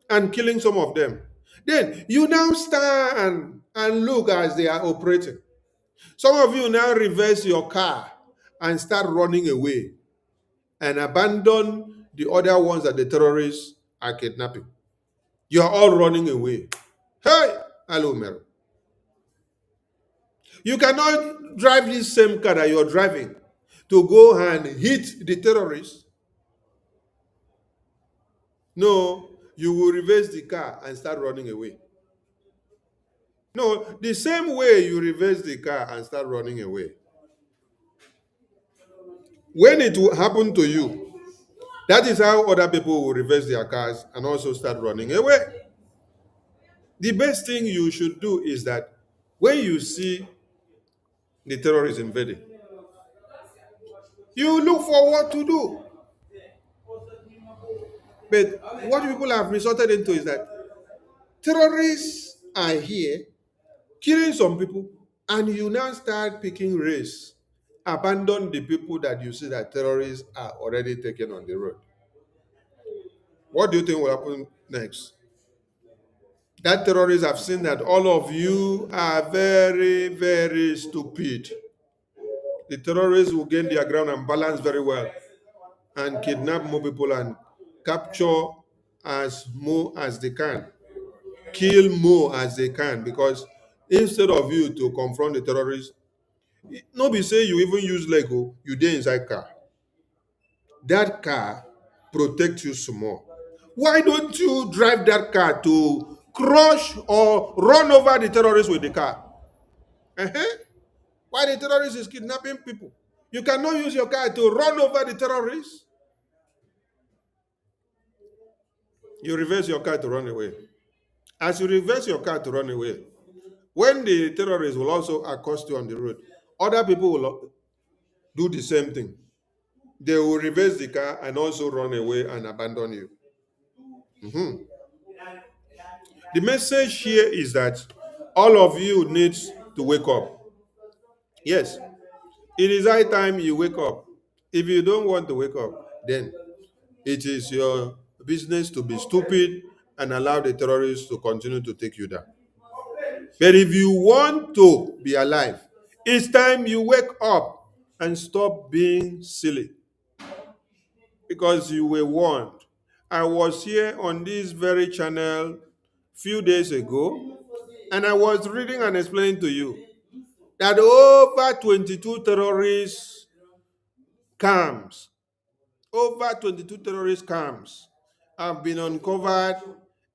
and killing some of them. Then you now stand and look as they are operating. Some of you now reverse your car and start running away and abandon the other ones that the terrorists are kidnapping. You are all running away. Hey, hello, Mary. You cannot drive this same car that you're driving to go and hit the terrorists. No, you will reverse the car and start running away. No, the same way you reverse the car and start running away. When it will happen to you, that is how other people will reverse their cars and also start running away. The best thing you should do is that when you see the terrorists invading, you look for what to do. But what people have resorted into is that terrorists are here killing some people, and you now start picking race. Abandon the people that you see that terrorists are already taken on the road. What do you think will happen next? That terrorists have seen that all of you are very, very stupid. The terrorists will gain their ground and balance very well and kidnap more people and capture as more as they can, kill more as they can, because instead of you to confront the terrorists, no be say you even use Lego, you dey inside car. That car protect you small. Why don't you drive that car to crush or run over the terrorists with the car? Uh-huh. Why the terrorist is kidnapping people? You cannot use your car to run over the terrorists. You reverse your car to run away. As you reverse your car to run away, when the terrorists will also accost you on the road, other people will do the same thing. They will reverse the car and also run away and abandon you. Mhm. The message here is that all of you need to wake up. Yes, it is high time you wake up. If you don't want to wake up, then it is your business to be stupid and allow the terrorists to continue to take you down. But if you want to be alive, it's time you wake up and stop being silly, because you were warned. I was here on this very channel few days ago, and I was reading and explaining to you that over 22 terrorist camps, over 22 terrorist camps have been uncovered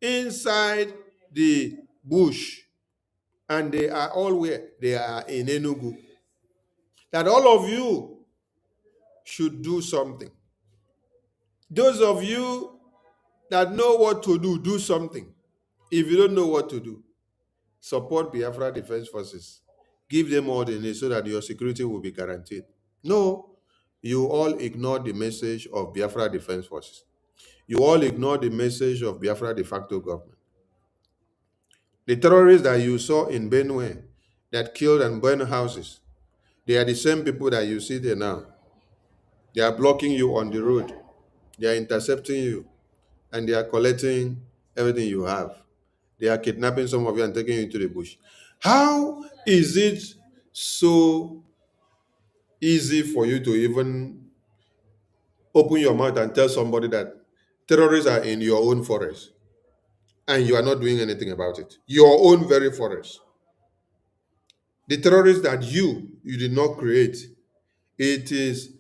inside the bush, and they are all where? They are in Enugu. That all of you should do something. Those of you that know what to do, do something. If you don't know what to do, support Biafra Defense Forces. Give them all they need so that your security will be guaranteed. No, you all ignore the message of Biafra Defense Forces. You all ignore the message of Biafra de facto government. The terrorists that you saw in Benue that killed and burned houses, they are the same people that you see there now. They are blocking you on the road. They are intercepting you, and they are collecting everything you have. They are kidnapping some of you and taking you into the bush. How is it so easy for you to even open your mouth and tell somebody that terrorists are in your own forest and you are not doing anything about it? Your own very forest. The terrorists that you did not create. It is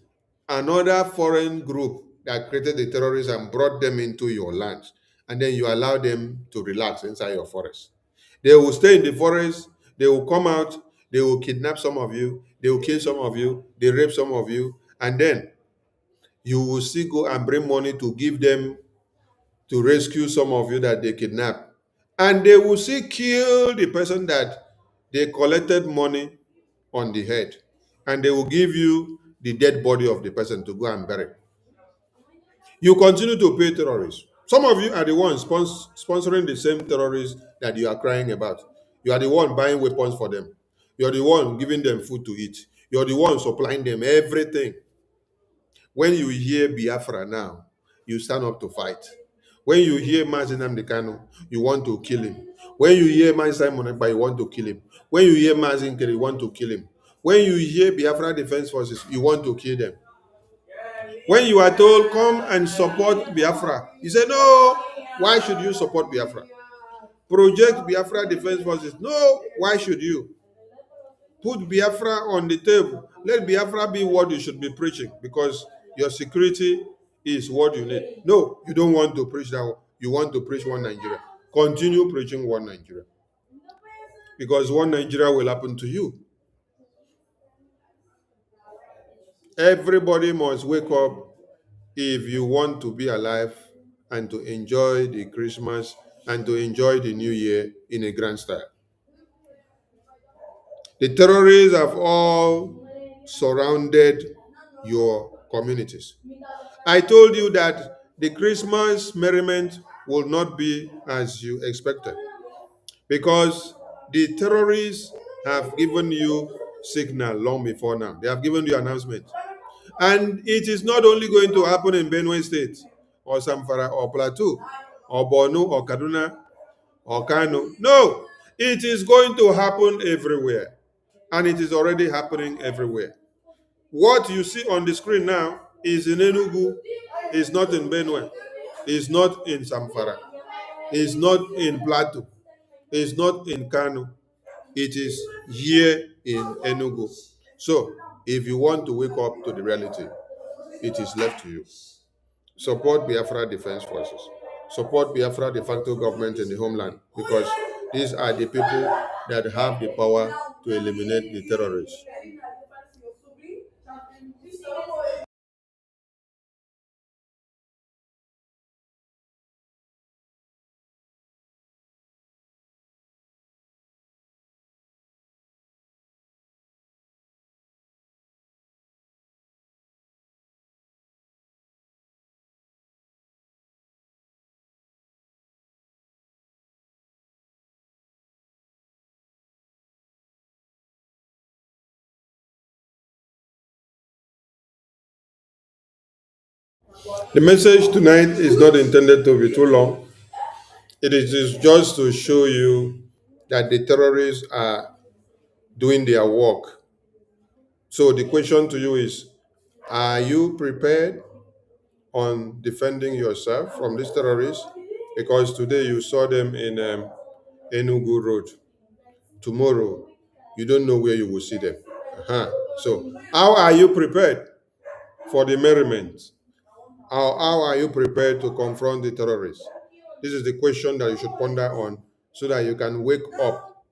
another foreign group that created the terrorists and brought them into your land. And then you allow them to relax inside your forest. They will stay in the forest, they will come out, they will kidnap some of you, they will kill some of you, they rape some of you, and then you will still go and bring money to give them to rescue some of you that they kidnap. And they will still kill the person that they collected money on the head. And they will give you the dead body of the person to go and bury. You continue to pay terrorists. Some of you are the ones sponsoring the same terrorists that you are crying about. You are the one buying weapons for them. You are the one giving them food to eat. You are the one supplying them everything. When you hear Biafra now, you stand up to fight. When you hear Mazi Nnamdi Kanu, you want to kill him. When you hear Mazi Simon Ekpa, you want to kill him. When you hear Mazi Nkeri, you want to kill him. When you hear Biafra Defense Forces, you want to kill them. When you are told, come and support Biafra, you say, no, why should you support Biafra? Project Biafra Defense Forces, no, why should you? Put Biafra on the table. Let Biafra be what you should be preaching, because your security is what you need. No, you don't want to preach that. You want to preach one Nigeria. Continue preaching one Nigeria. because one Nigeria will happen to you. Everybody must wake up if you want to be alive and to enjoy the Christmas and to enjoy the New Year in a grand style. The terrorists have all surrounded your communities. I told you that the Christmas merriment will not be as you expected because the terrorists have given you signal long before now. They have given you announcement. And it is not only going to happen in Benue State or Samfara or Plateau or Borno or Kaduna or Kano. No, it is going to happen everywhere. And it is already happening everywhere. What you see on the screen now is in Enugu, is not in Benue, is not in Samfara, is not in Plateau, is not in Kano. It is here in Enugu. So, if you want to wake up to the reality, it is left to you. Support Biafra Defense Forces. Support Biafra de facto government in the homeland because these are the people that have the power to eliminate the terrorists. The message tonight is not intended to be too long. It is just to show you that the terrorists are doing their work. So the question to you is, are you prepared on defending yourself from these terrorists? Because today you saw them in Enugu Road. Tomorrow, you don't know where you will see them. So how are you prepared for the merriment? How are you prepared to confront the terrorists? This is the question that you should ponder on so that you can wake up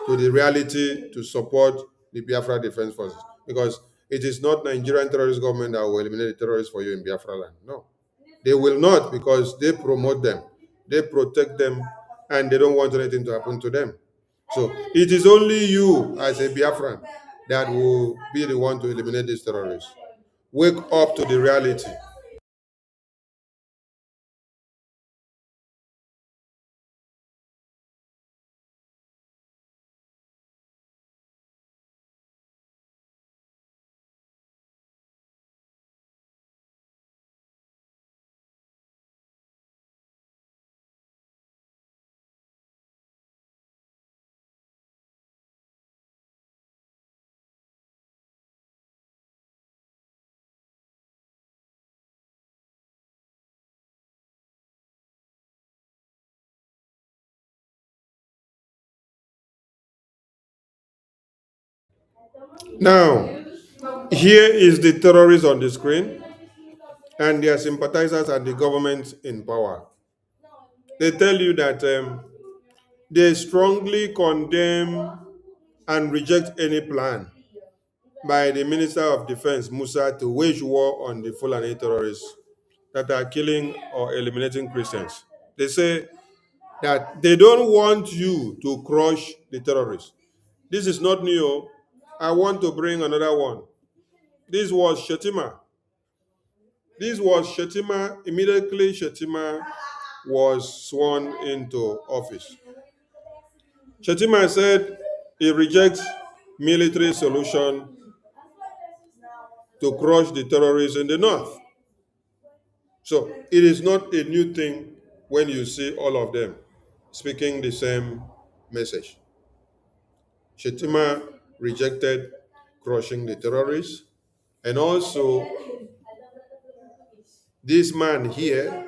to the reality to support the Biafra Defense Forces. Because it is not Nigerian terrorist government that will eliminate the terrorists for you in Biafra land. No. They will not because they promote them, they protect them, and they don't want anything to happen to them. So it is only you as a Biafran that will be the one to eliminate these terrorists. Wake up to the reality. Now, here is the terrorists on the screen and their sympathizers and the government in power. They tell you that they strongly condemn and reject any plan by the Minister of Defense, Musa, to wage war on the Fulani terrorists that are killing or eliminating Christians. They say that they don't want you to crush the terrorists. This is not new. I want to bring another one. This was Shetima. Immediately Shetima was sworn into office. Shetima said he rejects military solution to crush the terrorists in the north. So it is not a new thing when you see all of them speaking the same message. Shetima rejected crushing the terrorists, and also this man here,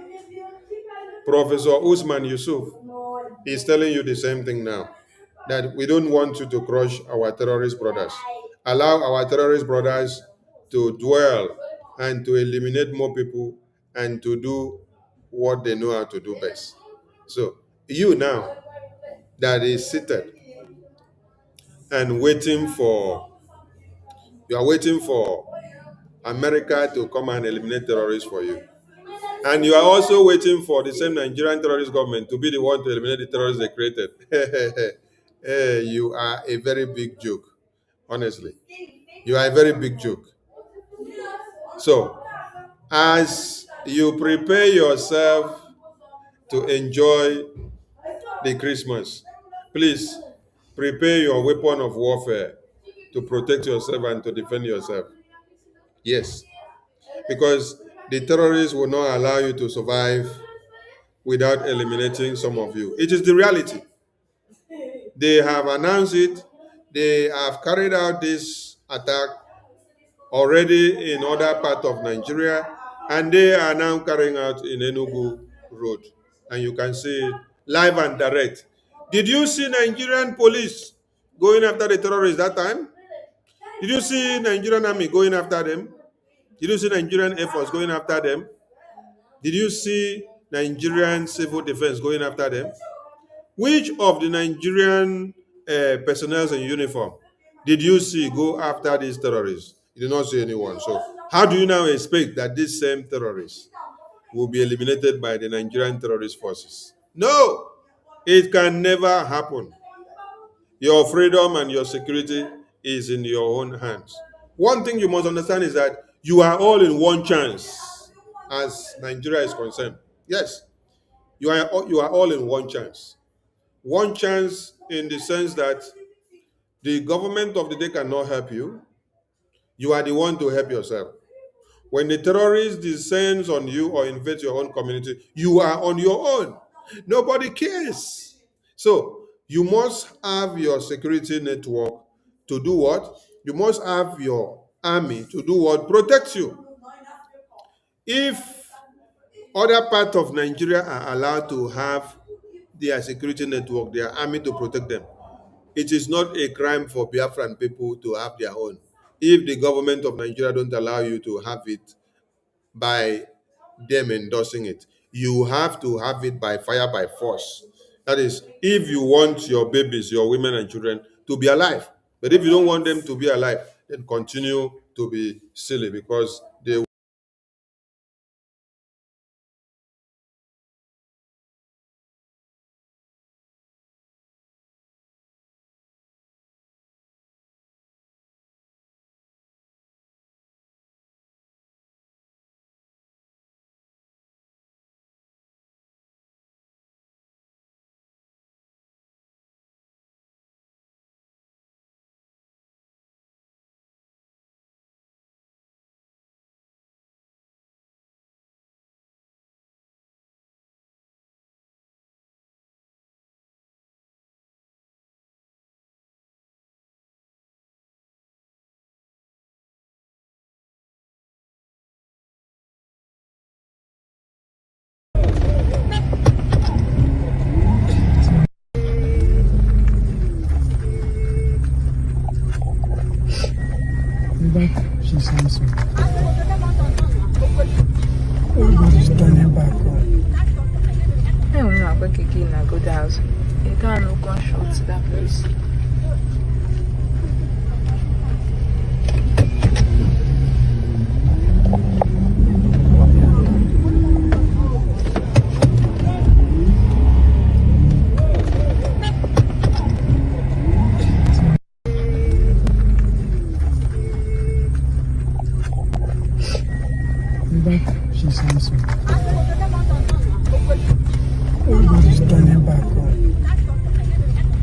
Professor Usman Yusuf, is telling you the same thing now, that we don't want you to crush our terrorist brothers. Allow our terrorist brothers to dwell and to eliminate more people and to do what they know how to do best. So you now that is seated and you are waiting for America to come and eliminate terrorists for you. And you are also waiting for the same Nigerian terrorist government to be the one to eliminate the terrorists they created. You are a very big joke, honestly. You are a very big joke. So, as you prepare yourself to enjoy the Christmas, please prepare your weapon of warfare to protect yourself and to defend yourself. Yes, because the terrorists will not allow you to survive without eliminating some of you. It is the reality. They have announced it. They have carried out this attack already in other parts of Nigeria, and they are now carrying out in Enugu Road. And you can see it live and direct. Did you see Nigerian police going after the terrorists that time? Did you see Nigerian army going after them? Did you see Nigerian Air Force going after them? Did you see Nigerian civil defense going after them? Which of the Nigerian personnel in uniform did you see go after these terrorists? You did not see anyone. So how do you now expect that these same terrorists will be eliminated by the Nigerian terrorist forces? No, it can never happen. Your freedom and your security is in your own hands. One thing you must understand is that you are all in one chance as Nigeria is concerned. Yes, you are all in one chance. One chance in the sense that the government of the day cannot help you. You are the one to help yourself. When the terrorist descends on you or invades your own community, you are on your own. Nobody cares. So you must have your security network to do what? You must have your army to do what? Protect you. If other parts of Nigeria are allowed to have their security network, their army to protect them, it is not a crime for Biafran people to have their own. If the government of Nigeria don't allow you to have it by them endorsing it, you have to have it by fire, by force. That is, if you want your babies, your women and children to be alive. But if you don't want them to be alive, then continue to be silly because they She's handsome. Everybody's turning back home. I don't know about Kiki in a good house. You can't no gunshot to that place. She's handsome. Everybody's turning back home.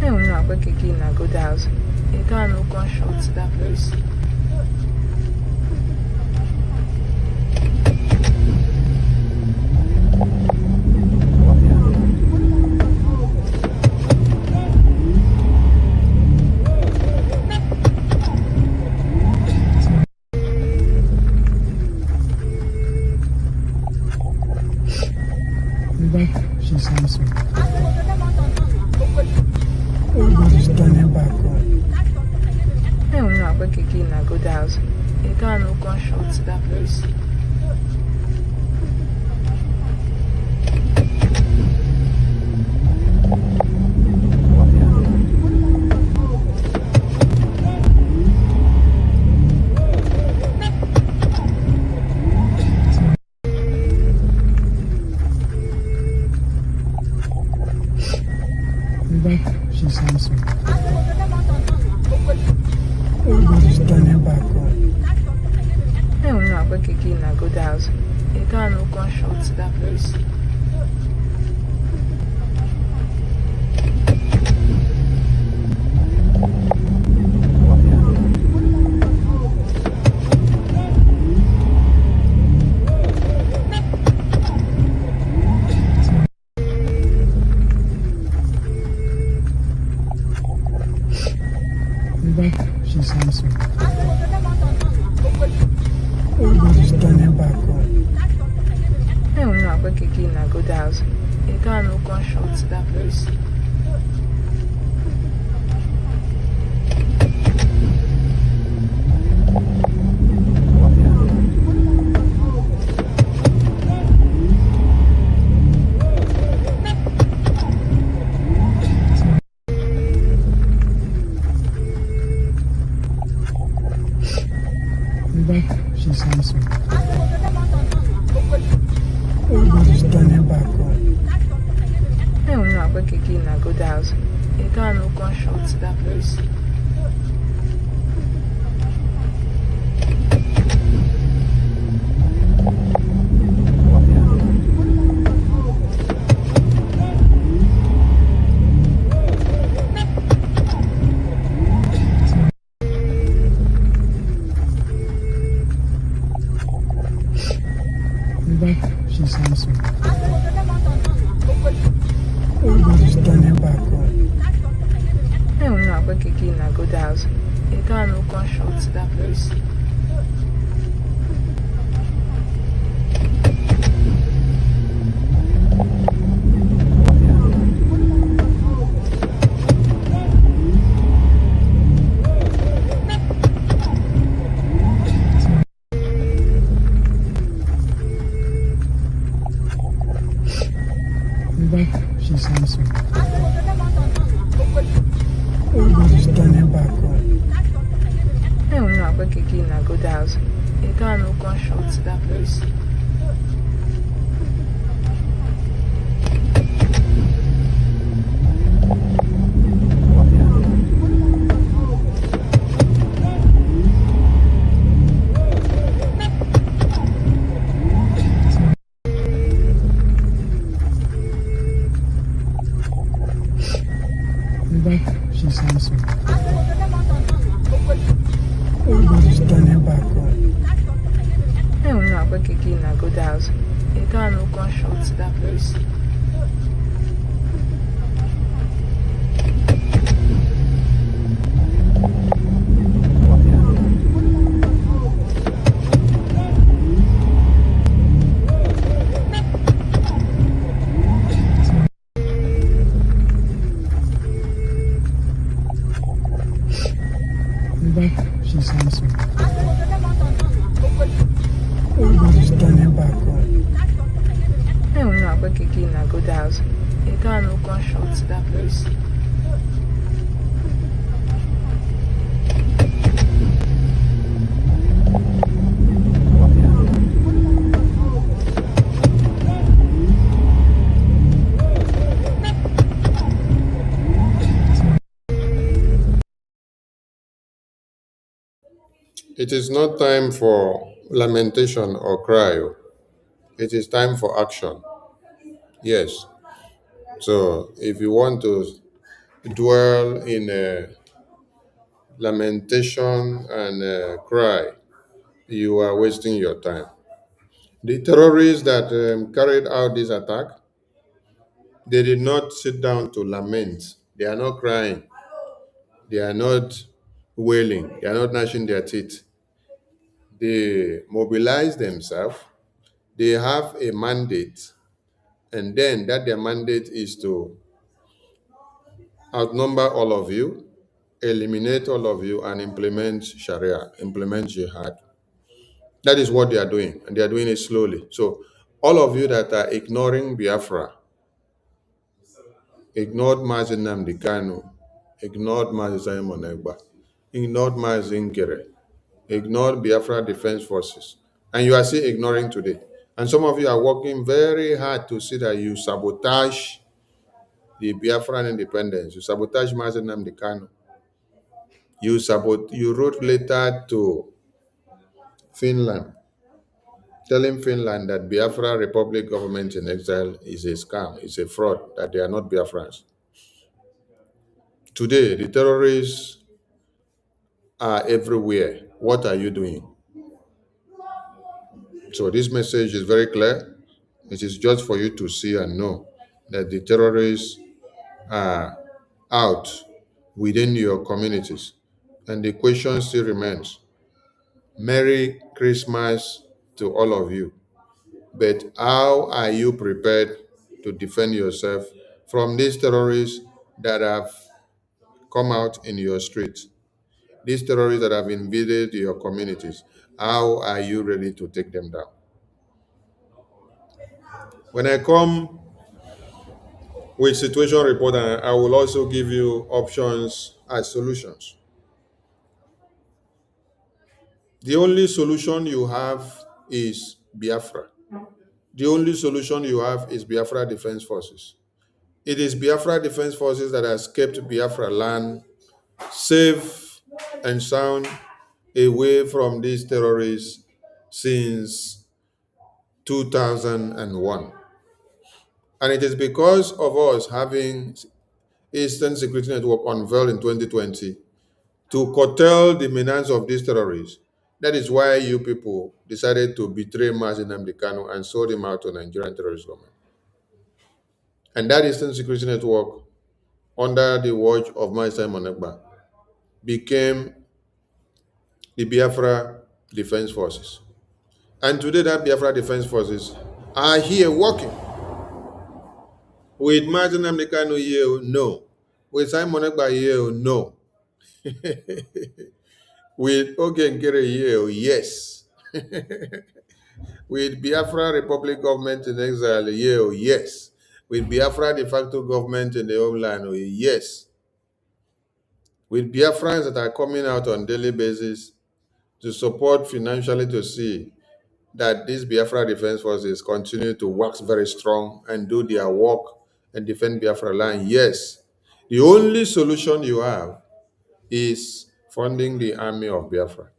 I don't know about Kiki in a good house. You can't no gunshot to that place. She's handsome. Everybody's turning back home. I don't know about Kiki in a good house. You can't no gunshot to that place. quick again, I go down. You can't no gunshot to that place. She's handsome. Everybody's turning back home. I don't know, quick again, I go down. You can't no gunshot to that place. She's handsome. Everybody's turning back home. I don't know, quick again, I go down. You can't no gunshot to that place. She's handsome. Everybody's turning back home. I don't know, quick again, I go down. You can't no gunshot to that place. She's handsome. Everybody's turning back home. I don't know, quick again, I go down. You can't no gunshot to that place. She's handsome. Everybody's turning back home. I don't know, quick again, I go down. You can't no gunshot to that place. She's handsome. Everybody's turning back home. I don't know, quick again, I go down. You can't no gunshot to that place. It is not time for lamentation or cry. It is time for action. Yes. So if you want to dwell in lamentation and cry, you are wasting your time. The terrorists that carried out this attack, they did not sit down to lament. They are not crying. They are not wailing. They are not gnashing their teeth. They mobilize themselves. They have a mandate. And then that their mandate is to outnumber all of you, eliminate all of you, and implement Sharia, implement jihad. That is what they are doing, and they are doing it slowly. So all of you that are ignoring Biafra, ignored Mazin Nnamdi Kanu, ignored Mazin Simon Egba, ignored Mazin Ngere, ignored Biafra Defense Forces, and you are still ignoring today. And some of you are working very hard to see that you sabotage the Biafran independence, you sabotage Mazin Nnamdi Kanu, you wrote letter to Finland telling Finland that Biafra Republic government in exile is a scam, is a fraud, that they are not Biafrans. Today, the terrorists are everywhere. What are you doing? So this message is very clear. It is just for you to see and know that the terrorists are out within your communities. And the question still remains, Merry Christmas to all of you. But how are you prepared to defend yourself from these terrorists that have come out in your streets? These terrorists that have invaded your communities, how are you ready to take them down? When I come with situation report, I will also give you options as solutions. The only solution you have is Biafra. The only solution you have is Biafra Defense Forces. It is Biafra Defense Forces that has kept Biafra land safe and sound away from these terrorists since 2001. And it is because of us having Eastern Security Network unveiled in 2020 to curtail the menace of these terrorists. That is why you people decided to betray Mazi Nnamdi Kanu and sold him out to Nigerian terrorist government. And that Eastern Security Network, under the watch of Mazi Simon Ekpa, became the Biafra Defense Forces. And today that Biafra Defense Forces are here working. With Mazi Nnamdi Kanu here, no. With Simon Ekpa here, no. With Oge Nkere here, yes. With Biafra Republic government in exile here, yes. With Biafra de facto government in the homeland, yes. With Biafrans that are coming out on daily basis to support financially to see that these Biafra Defense Forces continue to wax very strong and do their work and defend Biafra land. Yes, the only solution you have is funding the army of Biafra.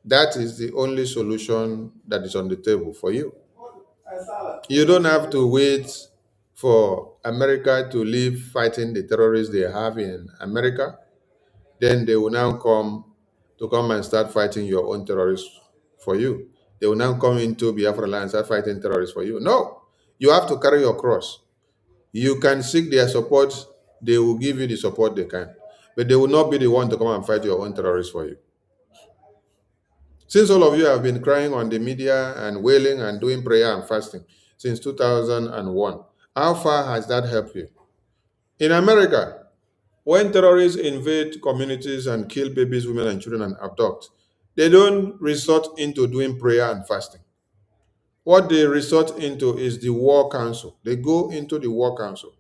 That is the only solution that is on the table for you. You don't have to wait for America to leave fighting the terrorists they have in America. Then they will now come and start fighting your own terrorists for you. They will now come into Biafra land and start fighting terrorists for you. No, you have to carry your cross. You can seek their support. They will give you the support they can. But they will not be the one to come and fight your own terrorists for you. Since all of you have been crying on the media and wailing and doing prayer and fasting since 2001, how far has that helped you? In America, when terrorists invade communities and kill babies, women, and children and abduct, they don't resort into doing prayer and fasting. What they resort into is the war council. They go into the war council.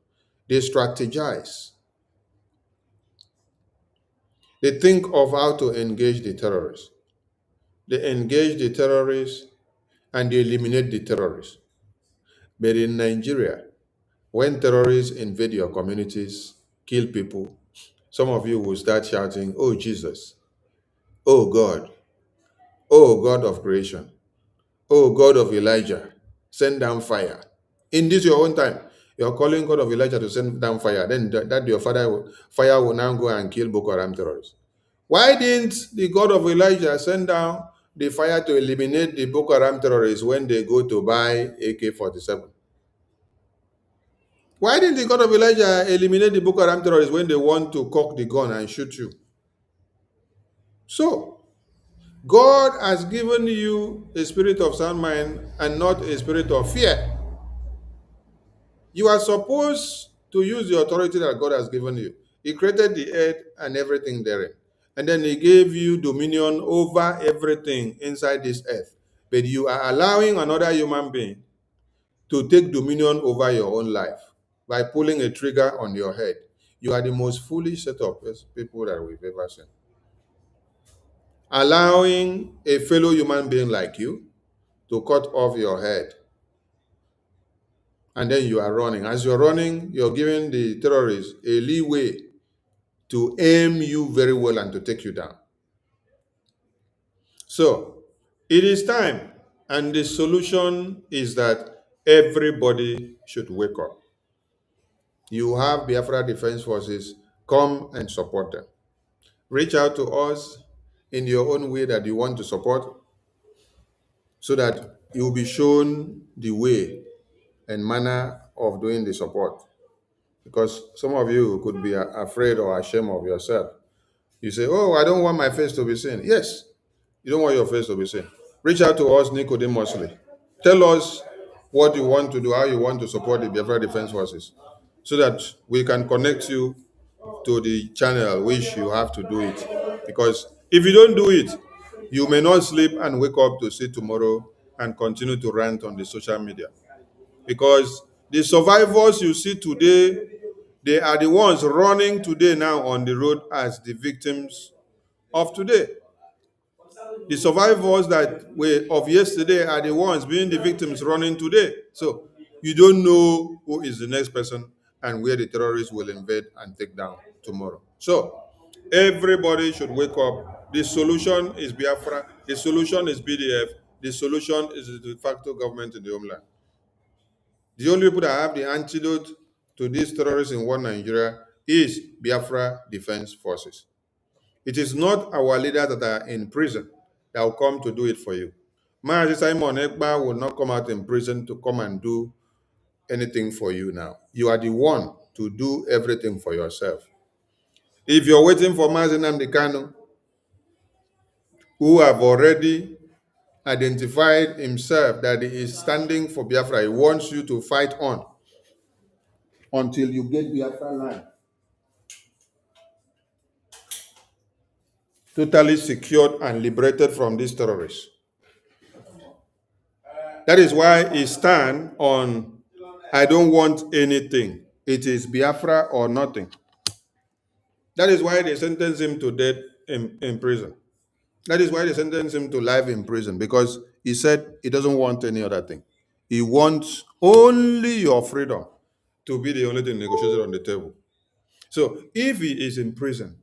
They strategize. They think of how to engage the terrorists. They engage the terrorists and they eliminate the terrorists. But in Nigeria, when terrorists invade your communities, kill people, some of you will start shouting, "Oh Jesus, oh God, oh God of creation, oh God of Elijah, send down fire." In this your own time, you're calling God of Elijah to send down fire. Then that your fire will now go and kill Boko Haram terrorists. Why didn't the God of Elijah send down the fire to eliminate the Boko Haram terrorists when they go to buy AK-47? Why didn't the God of Elijah eliminate the Boko Haram terrorists when they want to cock the gun and shoot you? So, God has given you a spirit of sound mind and not a spirit of fear. You are supposed to use the authority that God has given you. He created the earth and everything therein. And then he gave you dominion over everything inside this earth. But you are allowing another human being to take dominion over your own life by pulling a trigger on your head. You are the most foolish set of people that we've ever seen. Allowing a fellow human being like you to cut off your head. And then you are running. As you're running, you're giving the terrorists a leeway to aim you very well and to take you down. So, it is time And the solution is that everybody should wake up. You have Biafra Defense Forces, come and support them. Reach out to us in your own way that you want to support so that you'll be shown the way and manner of doing the support. Because some of you could be afraid or ashamed of yourself. You say, oh, I don't want my face to be seen. Yes, you don't want your face to be seen. Reach out to us Nicodemously. Tell us what you want to do, how you want to support the Biafra Defense Forces, so that we can connect you to the channel which you have to do it. Because if you don't do it, you may not sleep and wake up to see tomorrow and continue to rant on the social media. Because the survivors you see today, they are the ones running today now on the road as the victims of today. The survivors that were of yesterday are the ones being the victims running today. So you don't know who is the next person and where the terrorists will invade and take down tomorrow. So everybody should wake up. The solution is Biafra. The solution is BDF. The solution is the de facto government in the homeland. The only people that have the antidote to these terrorists in one Nigeria is Biafra Defense Forces. It is not our leaders that are in prison that will come to do it for you. Mazi Simon Ekpa will not come out in prison to come and do anything for you now. You are the one to do everything for yourself. If you're waiting for Mazi Nnamdi Kanu, who have already identified himself that he is standing for Biafra, he wants you to fight on until you get Biafra land totally secured and liberated from these terrorists. That is why he stands on, I don't want anything. It is Biafra or nothing. That is why they sentenced him to death in prison. That is why they sentenced him to life in prison, because he said he doesn't want any other thing. He wants only your freedom to be the only thing negotiated on the table. So if he is in prison,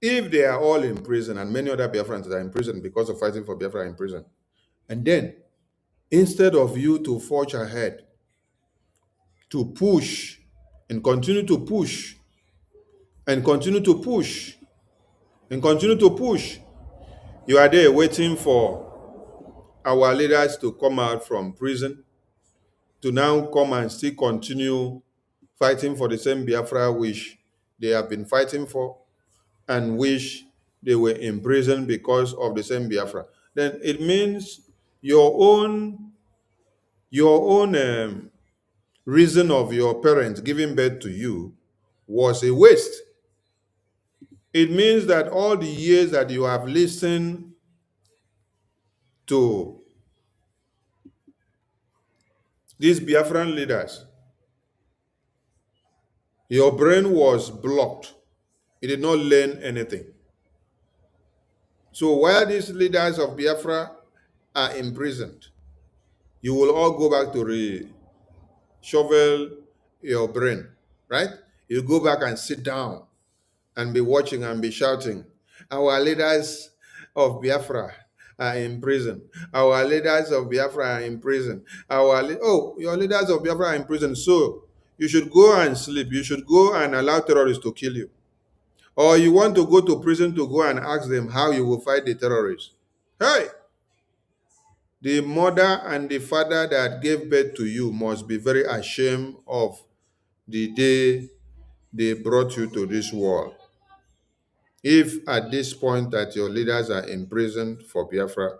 if they are all in prison and many other Biafrans that are in prison because of fighting for Biafra in prison, and then instead of you to forge ahead, to push and continue to push and continue to push and continue to push, you are there waiting for our leaders to come out from prison to now come and still continue fighting for the same Biafra which they have been fighting for and which they were in prison because of the same Biafra. Then it means your own reason of your parents giving birth to you was a waste. It means that all the years that you have listened to these Biafran leaders, your brain was blocked. It did not learn anything. So while these leaders of Biafra are imprisoned, you will all go back to shovel your brain, right? You go back and sit down and be watching and be shouting, our leaders of Biafra are in prison. Our leaders of Biafra are in prison. Your leaders of Biafra are in prison. So you should go and sleep. You should go and allow terrorists to kill you. Or you want to go to prison to go and ask them how you will fight the terrorists. Hey! The mother and the father that gave birth to you must be very ashamed of the day they brought you to this world. If at this point that your leaders are imprisoned for Biafra,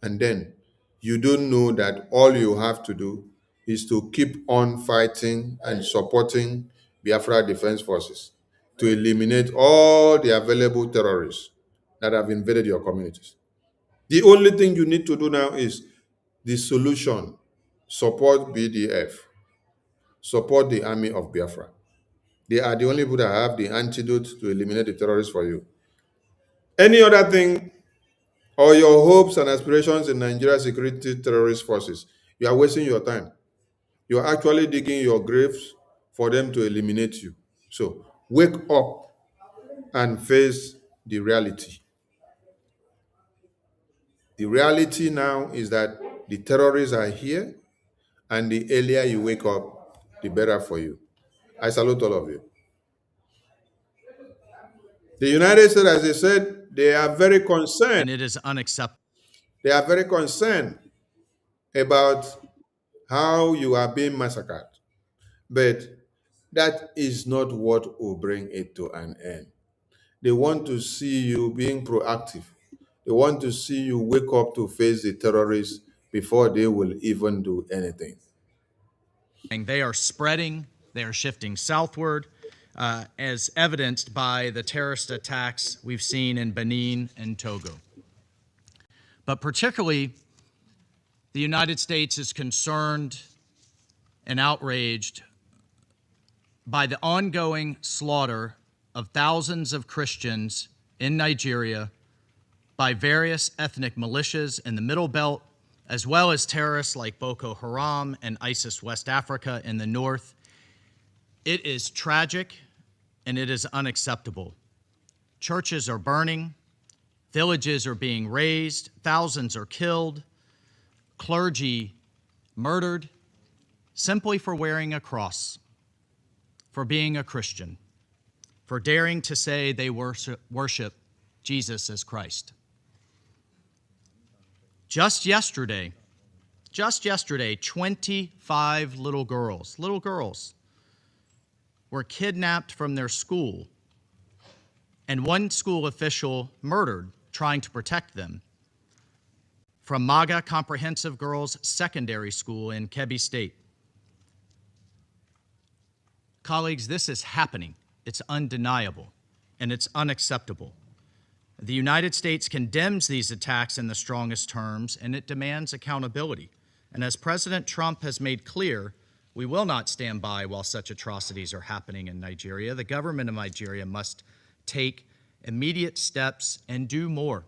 and then you don't know that all you have to do is to keep on fighting and supporting Biafra Defense Forces to eliminate all the available terrorists that have invaded your communities. The only thing you need to do now is the solution. Support BDF. Support the army of Biafra. They are the only people that have the antidote to eliminate the terrorists for you. Any other thing or your hopes and aspirations in Nigeria's security terrorist forces, you are wasting your time. You are actually digging your graves for them to eliminate you. So wake up and face the reality. The reality now is that the terrorists are here, and the earlier you wake up, the better for you. I salute all of you. The United States, as I said, they are very concerned. And it is unacceptable. They are very concerned about how you are being massacred. But that is not what will bring it to an end. They want to see you being proactive. They want to see you wake up to face the terrorists before they will even do anything. They are spreading, they are shifting southward, as evidenced by the terrorist attacks we've seen in Benin and Togo. But particularly, the United States is concerned and outraged by the ongoing slaughter of thousands of Christians in Nigeria by various ethnic militias in the Middle Belt, as well as terrorists like Boko Haram and ISIS West Africa in the north. It is tragic and it is unacceptable. Churches are burning, villages are being razed, thousands are killed, clergy murdered simply for wearing a cross, for being a Christian, for daring to say they worship Jesus as Christ. Just yesterday, 25 little girls were kidnapped from their school, and one school official murdered trying to protect them, from MAGA Comprehensive Girls Secondary School in Kebbi State. Colleagues, this is happening. It's undeniable, and it's unacceptable. The United States condemns these attacks in the strongest terms, and it demands accountability. And as President Trump has made clear, we will not stand by while such atrocities are happening in Nigeria. The government of Nigeria must take immediate steps and do more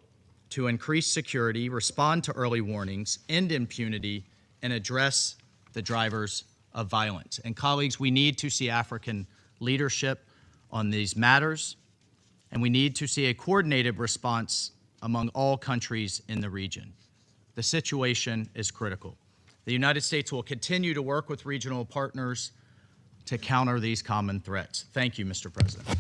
to increase security, respond to early warnings, end impunity, and address the drivers of violence. And colleagues, we need to see African leadership on these matters, and we need to see a coordinated response among all countries in the region. The situation is critical. The United States will continue to work with regional partners to counter these common threats. Thank you, Mr. President.